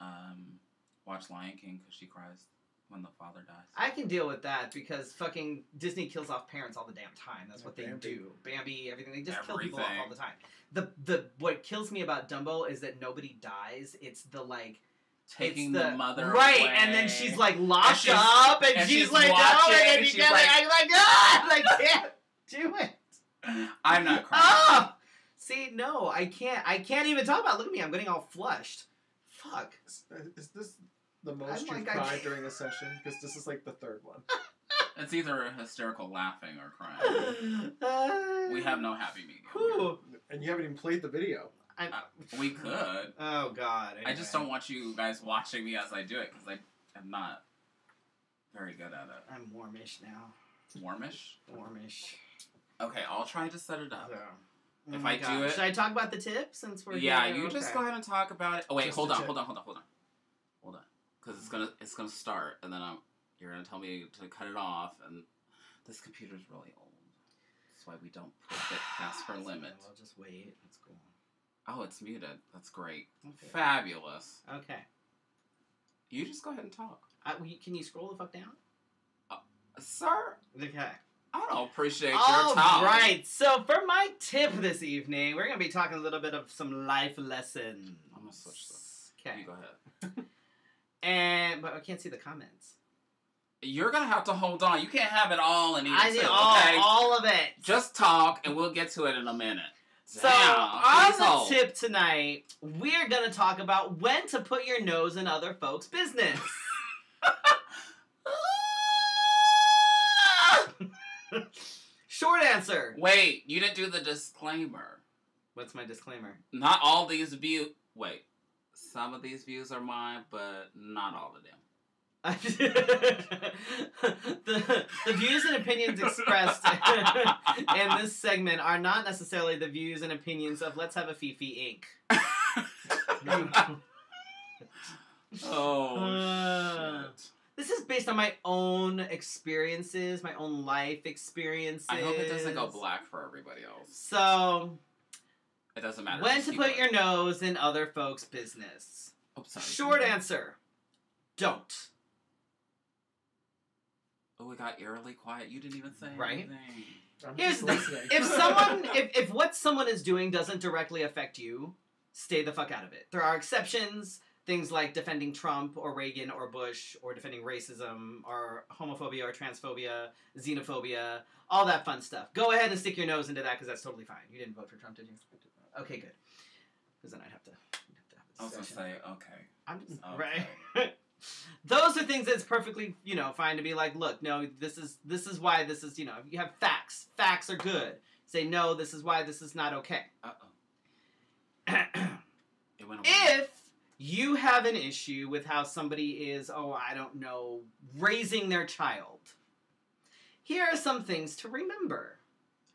watch Lion King because she cries when the father dies. I can deal with that because fucking Disney kills off parents all the damn time. That's what they do. Bambi, everything. They just kill people off all the time. The what kills me about Dumbo is that nobody dies. It's the like. Taking the mother right, away. and then she's like locked up, and she's like down, and she's like, I'm like, I can't do it. I'm not crying. Oh! See, no, I can't. I can't even talk about it. Look at me. I'm getting all flushed. Fuck. Is this the most you've cried during a session? Because this is like the third one. It's either hysterical laughing or crying. We have no happy medium. And you haven't even played the video. We could. Oh, God. Anyway. I just don't want you guys watching me as I do it because I am not very good at it. I'm warmish now. Warmish? Warmish. Okay, I'll try to set it up. Yeah. If I do it... Should I talk about the tips since we're here? You just go ahead and talk about it. Oh, wait, just hold on. Because it's gonna start, and then you're gonna tell me to cut it off, and this computer's really old. That's why we don't push it past her limit. I'll just wait. That's cool. Oh, it's muted. That's great. Okay. Fabulous. Okay. You just go ahead and talk. Can you scroll the fuck down? Sir? Okay. I don't appreciate your time. All right. So for my tip this evening, we're going to be talking a little bit of some life lessons. I'm going to switch this. Okay. You go ahead. But I can't see the comments. You're going to have to hold on. You can't have it all in each I need okay? all of it. Just talk, and we'll get to it in a minute. So, on the tip tonight, we're going to talk about when to put your nose in other folks' business. Short answer. Wait, you didn't do the disclaimer. What's my disclaimer? Not all these views... Wait. Some of these views are mine, but not all of them. the views and opinions expressed in this segment are not necessarily the views and opinions of Let's Have a Fefe Inc. Shit. This is based on my own experiences, my own life experiences. I hope it doesn't go black for everybody else. So, it doesn't matter. When to put your nose in other folks' business. Oh, sorry. Short answer. Don't. Oh, it got eerily quiet. You didn't even say anything. Here's the thing. If what someone is doing doesn't directly affect you, stay the fuck out of it. There are exceptions. Things like defending Trump or Reagan or Bush or defending racism or homophobia or transphobia, xenophobia, all that fun stuff. Go ahead and stick your nose into that because that's totally fine. You didn't vote for Trump, did you? Okay, good. Because then I'd have to I was going to say, okay. I'm just, okay. Right? Those are things that's perfectly, fine to be like, look, no, this is why this is, you have facts. Facts are good. Say, no, this is why this is not okay. Uh-oh. It went away. If you have an issue with how somebody is, raising their child, here are some things to remember.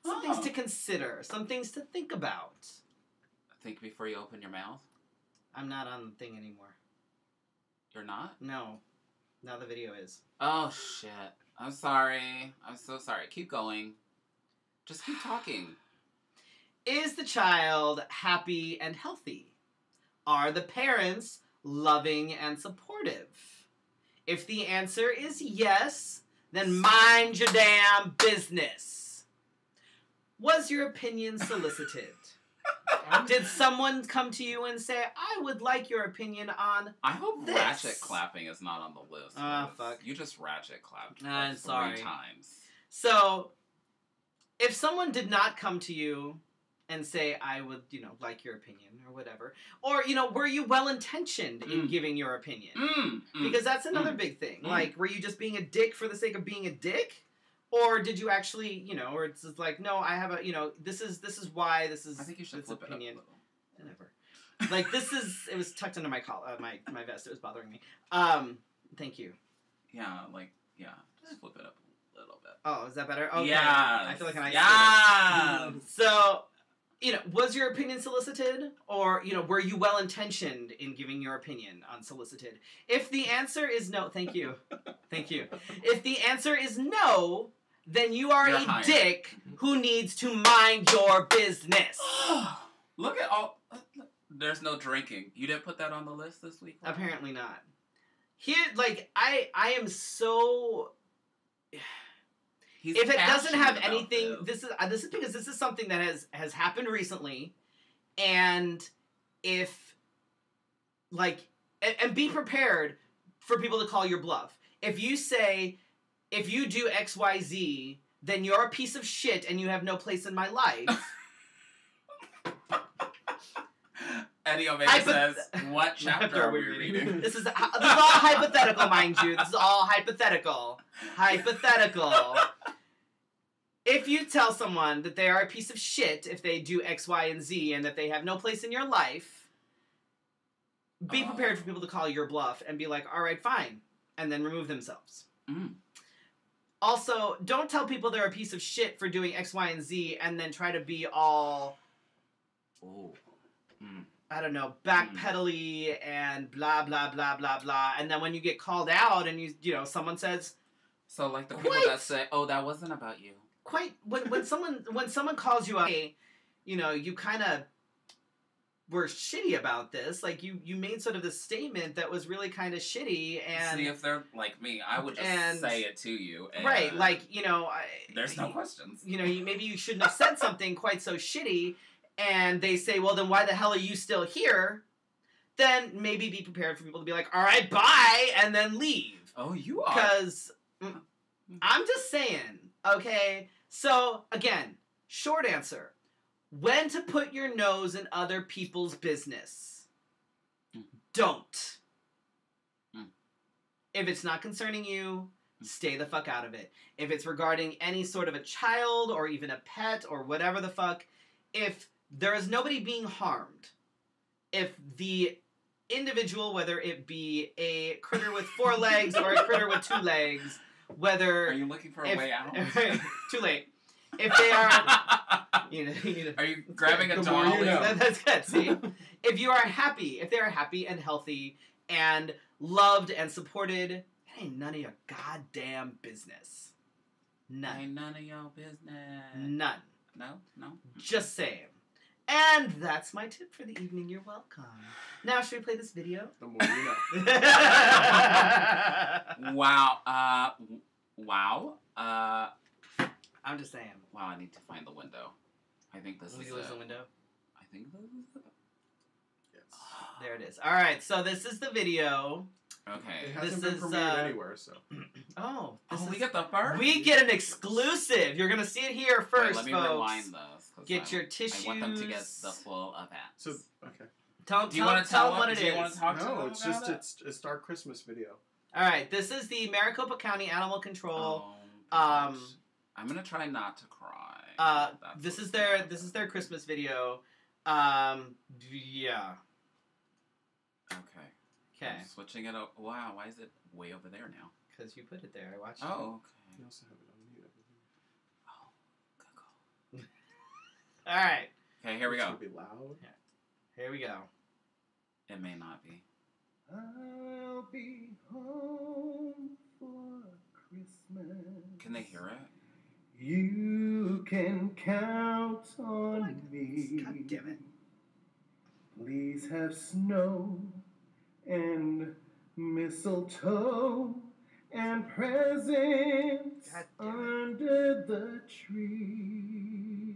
Some things to consider. Some things to think about. Think before you open your mouth? I'm not on the thing anymore. You're not? No. Now the video is. Oh, shit. I'm sorry. I'm so sorry. Keep going. Just keep talking. Is the child happy and healthy? Are the parents loving and supportive? If the answer is yes, then mind your damn business. Was your opinion solicited? Did someone come to you and say, I would like your opinion on I hope this? ratchet clapping is not on the list. Fuck. You just ratchet clapped I'm like sorry. 3 times. So, if someone did not come to you and say, I would, like your opinion or whatever, or, were you well-intentioned in giving your opinion? Because that's another big thing. Like, were you just being a dick for the sake of being a dick? Or did you actually, or it's just like, no, I have a, this is why this is I think you should flip opinion. it up a little. Whatever. Like, it was tucked under my collar, my vest. It was bothering me. Thank you. Yeah, just flip it up a little bit. Oh, is that better? Okay. Yeah. I feel like an ice skater. So, was your opinion solicited? Or, were you well-intentioned in giving your opinion unsolicited? If the answer is no, thank you. Thank you. If the answer is no, then you're a dick who needs to mind your business. Look at all... There's no drinking. You didn't put that on the list this week? Apparently not. Here, I am so... if it doesn't have anything, this is because this is something that has happened recently, and if, and be prepared for people to call your bluff. If you say, if you do X, Y, Z, then you're a piece of shit and you have no place in my life. Eddie Omega says, what chapter are we reading? This is all hypothetical, mind you. This is all hypothetical. Hypothetical. If you tell someone that they are a piece of shit if they do X, Y, and Z and that they have no place in your life, be prepared for people to call your bluff and be like, all right, fine, and then remove themselves. Also, don't tell people they're a piece of shit for doing X, Y, and Z and then try to be all... I don't know, backpedally and blah, blah, blah, blah, blah. And then when you get called out and someone says... So like the people that say, oh, that wasn't about you. When someone calls you out, you kind of were shitty about this. Like, you made sort of this statement that was really kind of shitty. And see, if they're like me, I would just say it to you. And right, there's no questions. Maybe you shouldn't have said something quite so shitty. And they say, well, then why the hell are you still here? Then maybe be prepared for people to be like, all right, bye, and then leave. Oh, you are. Because I'm just saying, okay? So, again, short answer. When to put your nose in other people's business. Don't. If it's not concerning you, stay the fuck out of it. If it's regarding any sort of a child or even a pet or whatever the fuck, if there is nobody being harmed, if the individual, whether it be a critter with 4 legs or a critter with 2 legs, whether... Are you looking for a way out? Too late. If they are... Are you grabbing a doll? That's good, see? If they are happy and healthy and loved and supported, it ain't none of your goddamn business. None. Ain't none of your business. None. No? Just saying. And that's my tip for the evening. You're welcome. Now, should we play this video? The more you know. Wow. Wow. I'm just saying. Wow, I need to find the window. I think this is the window? I think this is it. Yes. There it is. All right, so this is the video. Okay. It hasn't been premiered anywhere, so. We get the first? We get an exclusive. You're going to see it here first, let me folks. rewind this. Get your tissues. I want them to get the full event. So, okay. Do you want to tell them what it is? Do you want to talk to them No, it's just it? it's our Christmas video. All right, this is the Maricopa County Animal Control. I'm gonna try not to cry. This is their Christmas video. Yeah. Okay. I'm switching it up. Wow, why is it way over there now? Because you put it there. I watched it. Oh, okay. You also have it on mute. Oh, good call. All right. Okay, here we go. It's gonna be loud. Yeah. Here we go. It may not be. I'll be home hear it. You can count on me. God damn it. Please have snow and mistletoe and presents under the tree.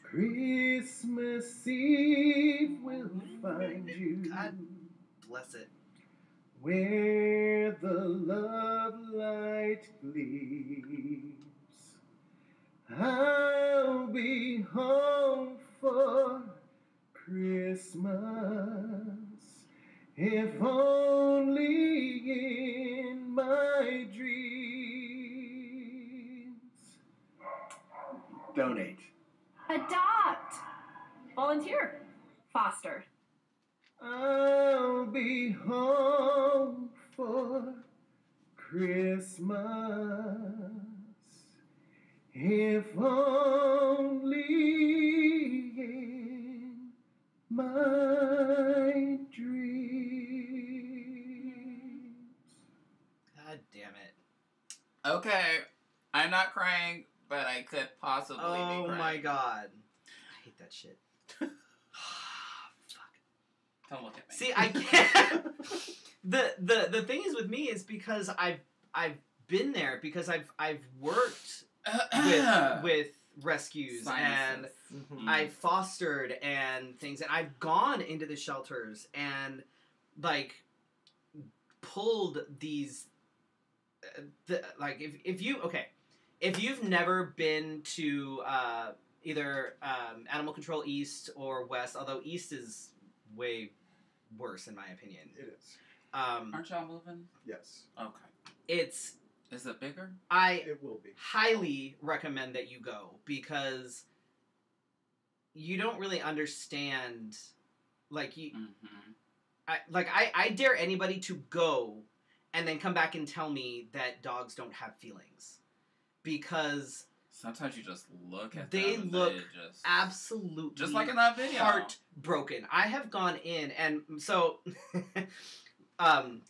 Christmas Eve will find you. God bless it. Where the love light gleams. I'll be home for Christmas, if only in my dreams. Donate. Adopt. Volunteer. Foster. I'll be home for Christmas, if only in my dreams. God damn it. Okay, I'm not crying, but I could possibly be crying. Oh my god. I hate that shit. Don't look at me. See, I can't. the thing is with me is because I've been there, because I've worked with rescues and I've fostered and things, and I've gone into the shelters and like pulled these if you've never been to either Animal Control East or West, although East is way worse in my opinion. It is. Aren't y'all moving? Yes. Okay. Is it bigger? It will be. Highly recommend that you go, because you don't really understand, like you. I dare anybody to go and then come back and tell me that dogs don't have feelings, because sometimes you just look at they them. look just absolutely just like in that video, heartbroken. I have gone in, and so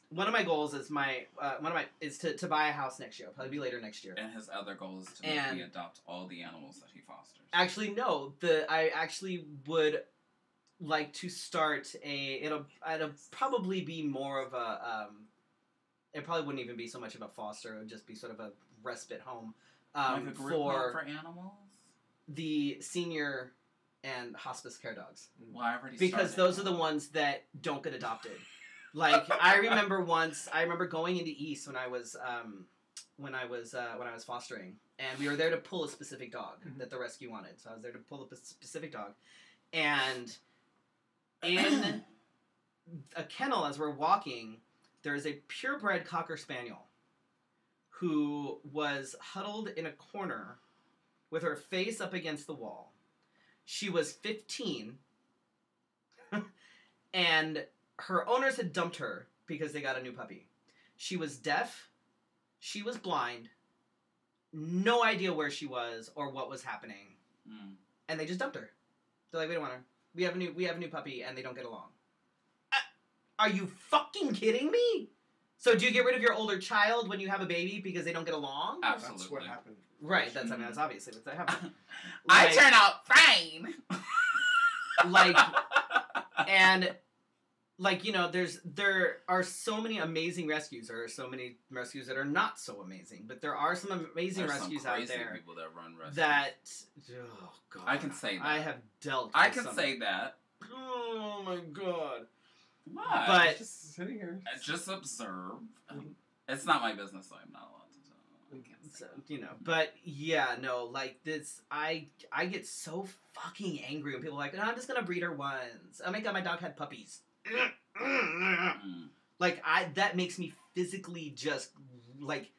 one of my goals is to buy a house next year. It'll probably be later next year. And his other goal is to make me adopt all the animals that he fosters. Actually, no. I actually would like to start it'll probably be more of a it probably wouldn't even be so much of a foster. It would just be sort of a respite home. Like a group home for animals? The senior and hospice care dogs. Well, I already because those are the ones that don't get adopted. Like I remember going into East when I was fostering, and we were there to pull a specific dog that the rescue wanted. So I was there to pull a specific dog, and in a kennel as we're walking, there is a purebred Cocker Spaniel who was huddled in a corner with her face up against the wall. She was 15, and her owners had dumped her because they got a new puppy. She was deaf. She was blind. No idea where she was or what was happening. And they just dumped her. They're like, we don't want her. We have a new puppy, and they don't get along. Are you fucking kidding me? So do you get rid of your older child when you have a baby because they don't get along? Absolutely. That's what happened. Right. That's obviously what happened. I turn out fine. There are so many amazing rescues. There are so many rescues that are not so amazing, but there are some amazing rescues out there. People that run rescues. Oh god, I can say that. I have dealt. I can say that. Oh my god. Why? But just sitting here. Just observe. It's not my business, so I'm not allowed to tell. So, but yeah, no, like this, I get so fucking angry when people are like, no, I'm just gonna breed her once. Oh my god, my dog had puppies. Like that makes me physically just like,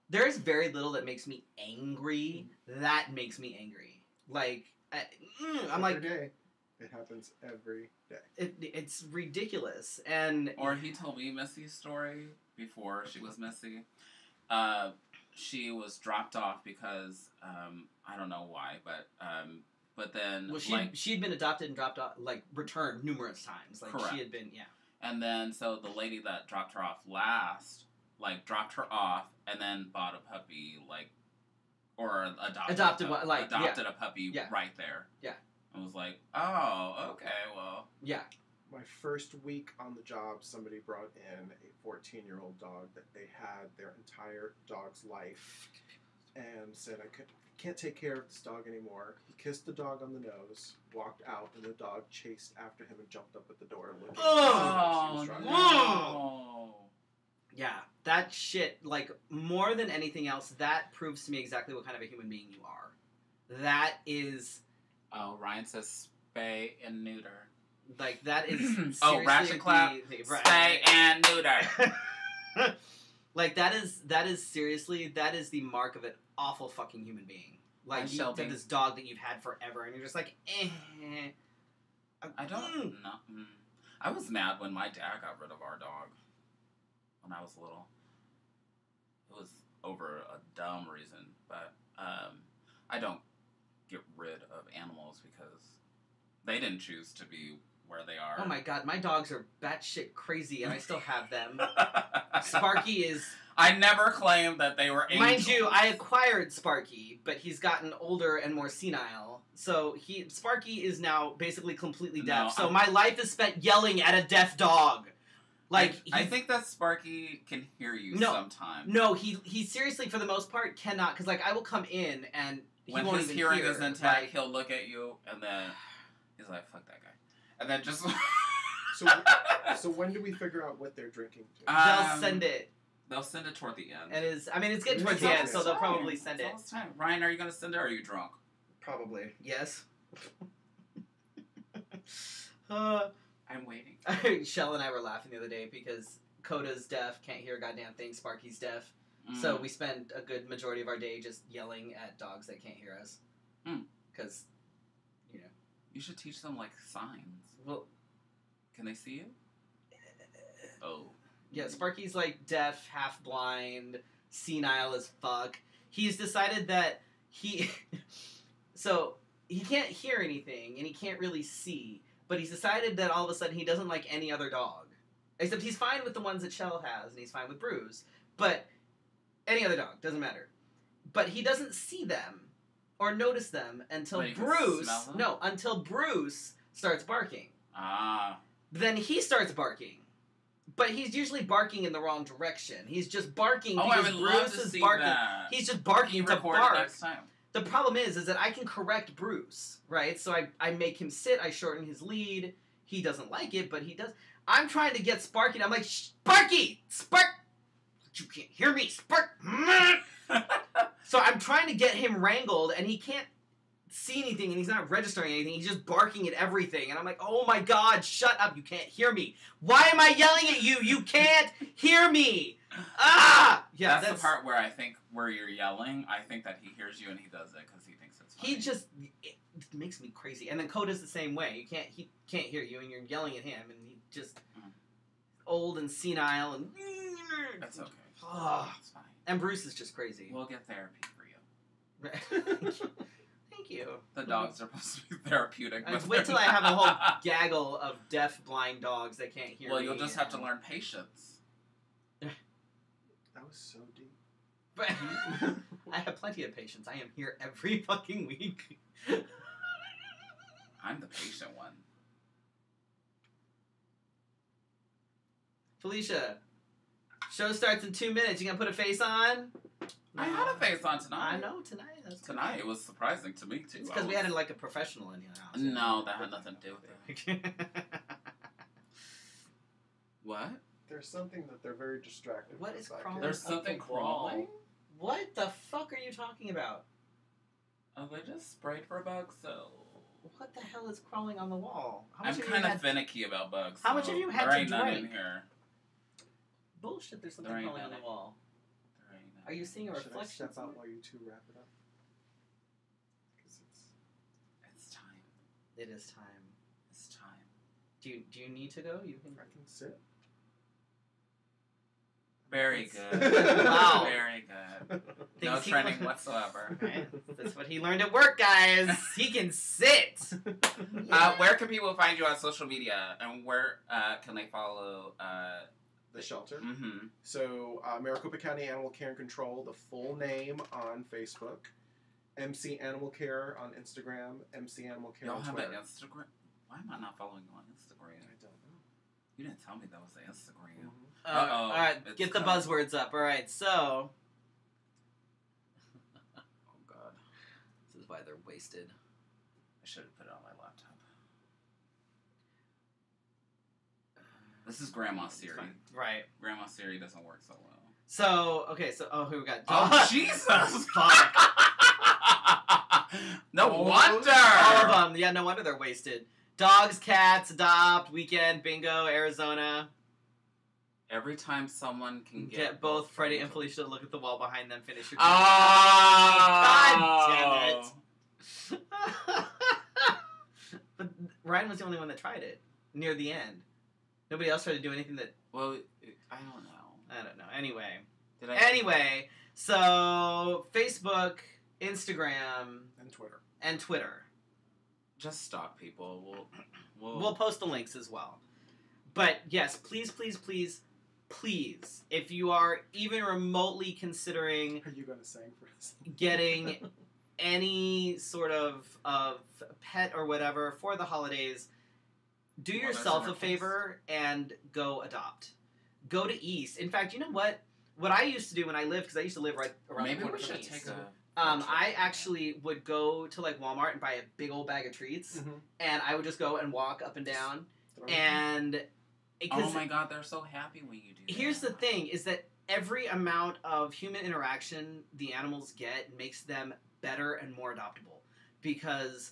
there's very little that makes me angry. That makes me angry. Like I'm like, every day. It happens every day. It's ridiculous. And or he told me Missy's story before she was Missy. She was dropped off because I don't know why, but then she'd been adopted and dropped off, like returned numerous times. Like correct. She had been, yeah. And then so the lady that dropped her off last like, dropped her off and then bought a puppy, like, or Adopted a puppy right there. Yeah. I was like, oh, okay, well. Yeah. My first week on the job, somebody brought in a 14-year-old dog that they had their entire dog's life and said, I can't take care of this dog anymore. He kissed the dog on the nose, walked out, and the dog chased after him and jumped up at the door looking oh, no. Yeah, that shit, like, more than anything else, that proves to me exactly what kind of a human being you are. That is... Oh, Ryan says spay and neuter. Like, that is seriously... Oh, ratchet clap, spay and neuter. Like, that is seriously, that is the mark of an awful fucking human being. Like, you have this dog that you've had forever, and you're just like, I don't know. I was mad when my dad got rid of our dog when I was little. It was over a dumb reason, but I don't get rid of animals because they didn't choose to be where they are. Oh my god, my dogs are batshit crazy, and I still have them. Sparky is... I never claimed that they were angels. Mind you, I acquired Sparky, but he's gotten older and more senile. So Sparky is now basically completely deaf. So my life is spent yelling at a deaf dog. Like I think that Sparky can hear you sometimes. No, he seriously, for the most part, cannot. Because, like, I will come in, and he when won't his even hearing hear. is intact, he'll look at you, and then he's like, fuck that guy. And then just... So when do we figure out what they're drinking to? They'll send it. They'll send it toward the end. It's getting towards the end, so they'll probably send it. It's time. Ryan, are you going to send it, or are you drunk? Probably. Yes. I'm waiting. Shell and I were laughing the other day because Coda's deaf, can't hear a goddamn thing, Sparky's deaf. So we spend a good majority of our day just yelling at dogs that can't hear us. Because, you know. You should teach them, like, signs. Well... Can they see you? Oh. Yeah, Sparky's, like, deaf, half-blind, senile as fuck. He's decided that so, he can't hear anything, and he can't really see, but he's decided that all of a sudden he doesn't like any other dog. Except he's fine with the ones that Shell has, and he's fine with Bruce. But any other dog, doesn't matter. But he doesn't see them, or notice them, until until Bruce starts barking. Then he starts barking. But he's usually barking in the wrong direction. He's just barking because Bruce is barking. That. He's just barking to bark. Next time. The problem is that I can correct Bruce, right? So I make him sit, I shorten his lead. He doesn't like it, but he does. I'm trying to get Sparky, and I'm like, Sparky! Spark! You can't hear me, Spark! So I'm trying to get him wrangled, and he can't see anything, and he's not registering anything. He's just barking at everything. And I'm like, oh my god, shut up. You can't hear me. Why am I yelling at you? You can't hear me. Ah! Yeah, that's the part where you're yelling. I think that he hears you and he does it because he thinks it's funny. It makes me crazy. And then Coda's the same way. He can't hear you, and you're yelling at him, and he just old and senile and... That's okay. It's fine. And Bruce is just crazy. We'll get therapy for you. Thank you. The dogs are supposed to be therapeutic. Wait till I have a whole gaggle of deaf, blind dogs that can't hear me. Well, you'll just have to learn patience. That was so deep. But I have plenty of patience. I am here every fucking week. I'm the patient one. Felicia, show starts in 2 minutes. You gonna put a face on? I had a face on tonight. I know, tonight. Tonight, it was surprising to me, too. It's because we had like a professional in here. No, that had nothing to do with it. What? There's something that they're very distracted. What is crawling? There's something crawling? What the fuck are you talking about? Oh, they just sprayed for bugs, so... What the hell is crawling on the wall? I'm kind of finicky about bugs. How much have you had to drink? There ain't none in here. Bullshit, there's something crawling on the wall. Are you seeing a reflection? Step out while you two wrap it up? Because it's time. It is time. It's time. Do you need to go? I can sit. Very good. Wow. Very good. No training whatsoever. Right. That's what he learned at work, guys. He can sit. Where can people find you on social media, and where can they follow the shelter. Mm-hmm. So Maricopa County Animal Care and Control, the full name on Facebook. MC Animal Care on Instagram. MC Animal Care Y'all on have Twitter. an Instagram? Why am I not following you on Instagram? I don't know. You didn't tell me that was the Instagram. Mm-hmm. All right, It's get the coming. buzzwords up. All right, so Oh, God. this is why they're wasted. I should have put it on my laptop. This is Grandma Siri. Fine. Right. Grandma Siri doesn't work so well. So okay, so here we got. Oh, Jesus! Fuck. No wonder! All of them. Yeah, no wonder they're wasted. Dogs, cats, adopt, weekend, bingo, Arizona. Every time someone can Get both Freddy and Felicia to look at the wall behind them, finish your Oh! God damn it. But Ryan was the only one that tried it near the end. Nobody else tried to do anything that... Well, I don't know. I don't know. Anyway. Did I? Anyway, so Facebook, Instagram, And Twitter. Just stalk people. We'll post the links as well. But yes, please, please, please, please, if you are even remotely considering Are you going to sing for us? getting any sort of pet or whatever for the holidays, do Well, that's yourself in a our favor and go adopt. Go to East. In fact, you know what? What I used to do when I lived, because I used to live right around the Maybe corner we from should East. take a... I actually would go to like Walmart and buy a big old bag of treats, Mm-hmm. and I would just go and walk up and down. Throw it. And Oh my God, they're so happy when you do that. here's the thing: is that every amount of human interaction the animals get makes them better and more adoptable, because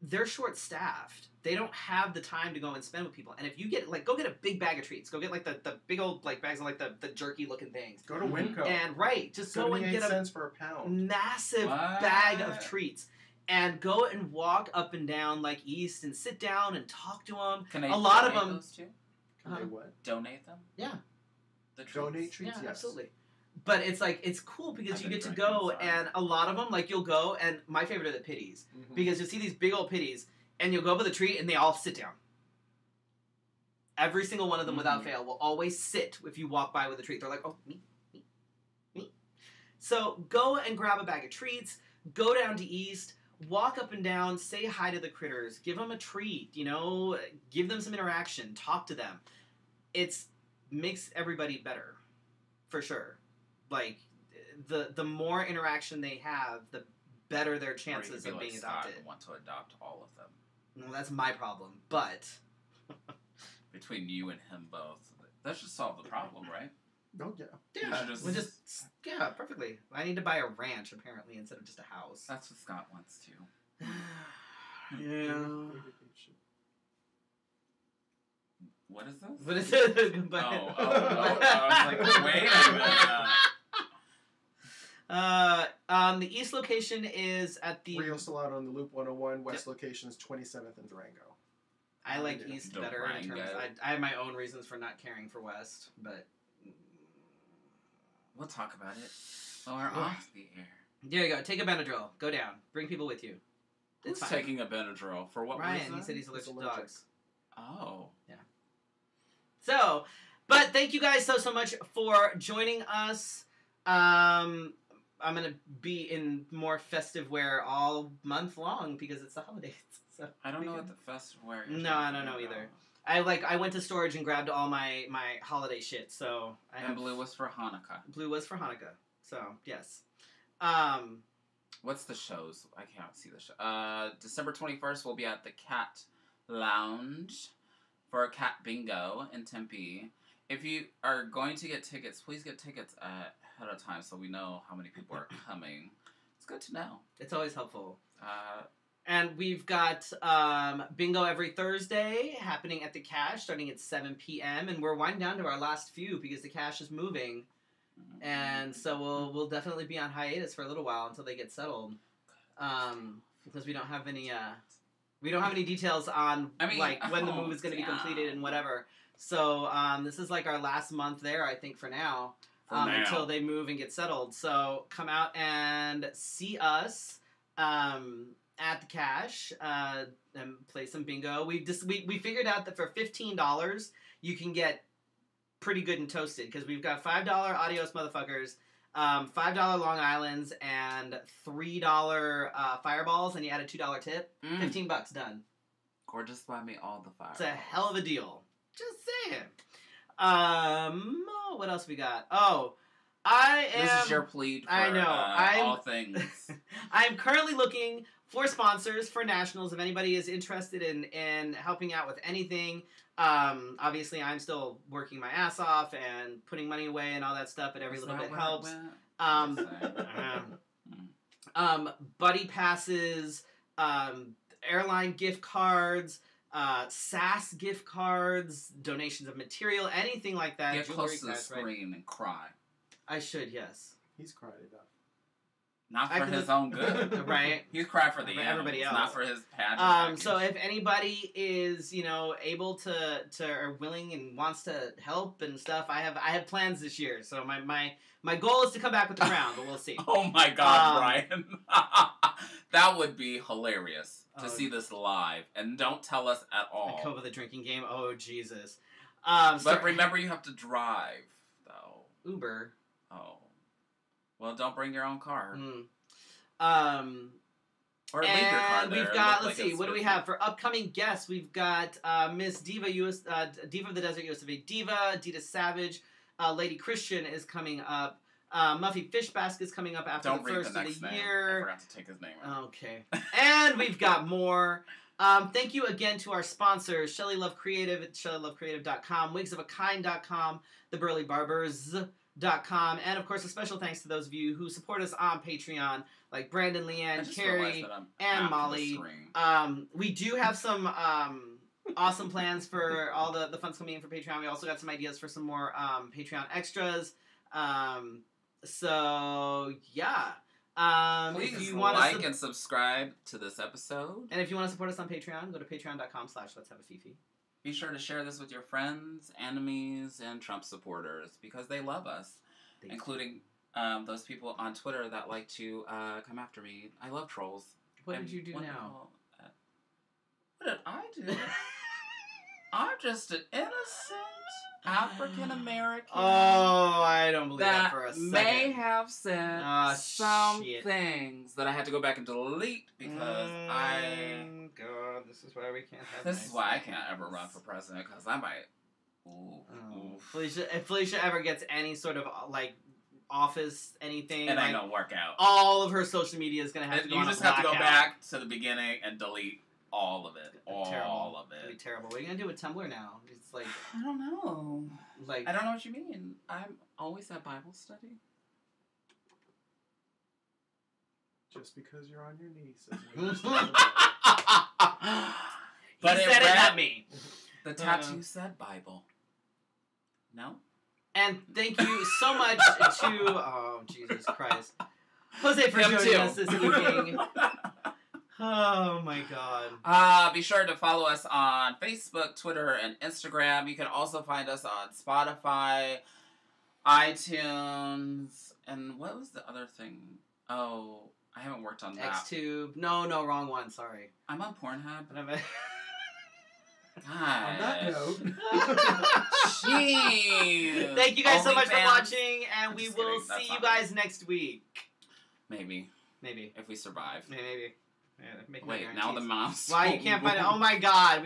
they're short-staffed. They don't have the time to go and spend with people. And if you get go get a big bag of treats. Go get like the big old like bags of like the jerky-looking things. Go to Winco. And just go and 78 get a cents for a pound. massive What? bag of treats and go and walk up and down like East and sit down and talk to them. Can I A lot of donate them- those too? Can they what? Donate them? Yeah. The treats? Donate treats? Yeah, Yes. absolutely. But it's cool because I've you been get to drinking, go sorry. and a lot of them you'll go and my favorite are the pitties Mhm. because you'll see these big old pitties and you'll go up with a tree and they all sit down. Every single one of them without Mhm. fail will always sit if you walk by with a treat. They're like, oh, me. So go and grab a bag of treats, go down to East, walk up and down, say hi to the critters, give them a treat, give them some interaction, talk to them. It makes everybody better, for sure. Like, the more interaction they have, the better their Or you chances could be of like being Scott adopted. and want to adopt all of them. Well, that's my problem, but... Between you and him both. That should solve the problem, right? Oh, yeah. Yeah, should just- yeah, perfectly. I need to buy a ranch, apparently, instead of just a house. That's what Scott wants to. Yeah. What is this? But it's but, Oh, I was like, wait a minute. The East location is at the. Rio Salado on the Loop 101. West location is 27th and Durango. I like Yeah. East better in terms. Durango. I have my own reasons for not caring for West, but We'll talk about it when we're off the air. there you go. Take a Benadryl. Go down. Bring people with you. Who's It's fine. taking a Benadryl? For what Ryan, reason? he said he's allergic to allergic. dogs. Oh. So, but thank you guys so much for joining us. I'm gonna be in more festive wear all month long because it's the holidays. So I don't know what the festival wear is. No, I don't know either. I went to storage and grabbed all my holiday shit. So I And have blue was for Hanukkah. blue was for Hanukkah. So yes. What's the shows? I can't see the show. December 21st, we'll be at the Cat Lounge for a cat bingo in Tempe. If you are going to get tickets, please get tickets ahead of time so we know how many people are coming. It's good to know. It's always helpful. Uh, And we've got bingo every Thursday happening at the Cache starting at 7 p.m. And we're winding down to our last few because the Cache is moving. And so we'll definitely be on hiatus for a little while until they get settled. Because we don't have any details on when the move is going to be completed and whatever. So this is like our last month there, I think, for now. Until they move and get settled. So come out and see us at the Cache and play some bingo. We figured out that for $15 you can get pretty good and toasted because we've got $5 Adios Motherfuckers, $5 Long Islands, and $3 Fireballs, and you add a $2 tip. $15 done. Or just buy me all the Fireballs. It's a hell of a deal. Just saying. What else we got? Oh, This is your plea for all things. I'm currently looking for sponsors for nationals. If anybody is interested in helping out with anything, obviously I'm still working my ass off and putting money away and all that stuff, but every little bit helps. Buddy passes, airline gift cards, SAS gift cards, donations of material, anything like that. Get close to the screen and cry. I should, yes. He's cried enough. Not for his own good. Right. He's cried for everybody else. Not for his pageant. So if anybody is, able to or willing and wants to help and stuff, I have plans this year. So my goal is to come back with the crown, but we'll see. Oh my God, Brian. That would be hilarious to see this live. And don't tell us at all. I come up with a drinking game. Oh, Jesus. But remember, you have to drive, though. Uber. Oh. Well, don't bring your own car. Or leave your car there. We've got, let's see, what do we have for upcoming guests? We've got Miss Diva, Diva of the Desert USofA Diva, Dita Savage, Lady Christian is coming up. Muffy Fish Basket is coming up after the first of the year. I forgot to take his name out. Okay. And we've got more. Thank you again to our sponsors, Shelly Love Creative at ShellyLoveCreative.com, WigsOfAkind.com, TheBurlyBarbers.com, and of course a special thanks to those of you who support us on Patreon, like Brandon, Leanne, Carrie, and Molly. We do have some awesome plans for all the funds coming in for Patreon. We also got some ideas for some more Patreon extras. So yeah. Please if you want like and subscribe to this episode. And if you want to support us on Patreon, go to patreon.com/letshaveafifi. Be sure to share this with your friends, enemies, and Trump supporters because they love us, including those people on Twitter that like to come after me. I love trolls. What did you do now? What did I do? I'm just an innocent African American. Oh, I don't believe that for a second. May have said some things that I had to go back and delete because God, this is why we can't have. This is why I can't ever run for president because I might. Ooh. Felicia, if Felicia ever gets any sort of office, anything, and I don't work out, all of her social media is gonna have to go. You just have to go back to the beginning and delete all of it. All of it. It'd be terrible. What are you gonna do with Tumblr now? It's like I don't know. Like I don't know what you mean. I'm always at Bible study. Just because you're on your knees doesn't But he said it, not me. The tattoo said Bible. No? And thank you so much to oh Jesus Christ, Jose, for joining us this evening. Oh my God. Be sure to follow us on Facebook, Twitter, and Instagram. You can also find us on Spotify, iTunes, and what was the other thing? Oh, I haven't worked on that. Xtube. No, wrong one. Sorry. I'm on Pornhub. God. On that note. Jeez. Thank you guys so much for watching, and we will see you guys next week. Maybe. Maybe. If we survive. Maybe. Yeah, wait, now the mouse. Why you can't find it? Oh my God.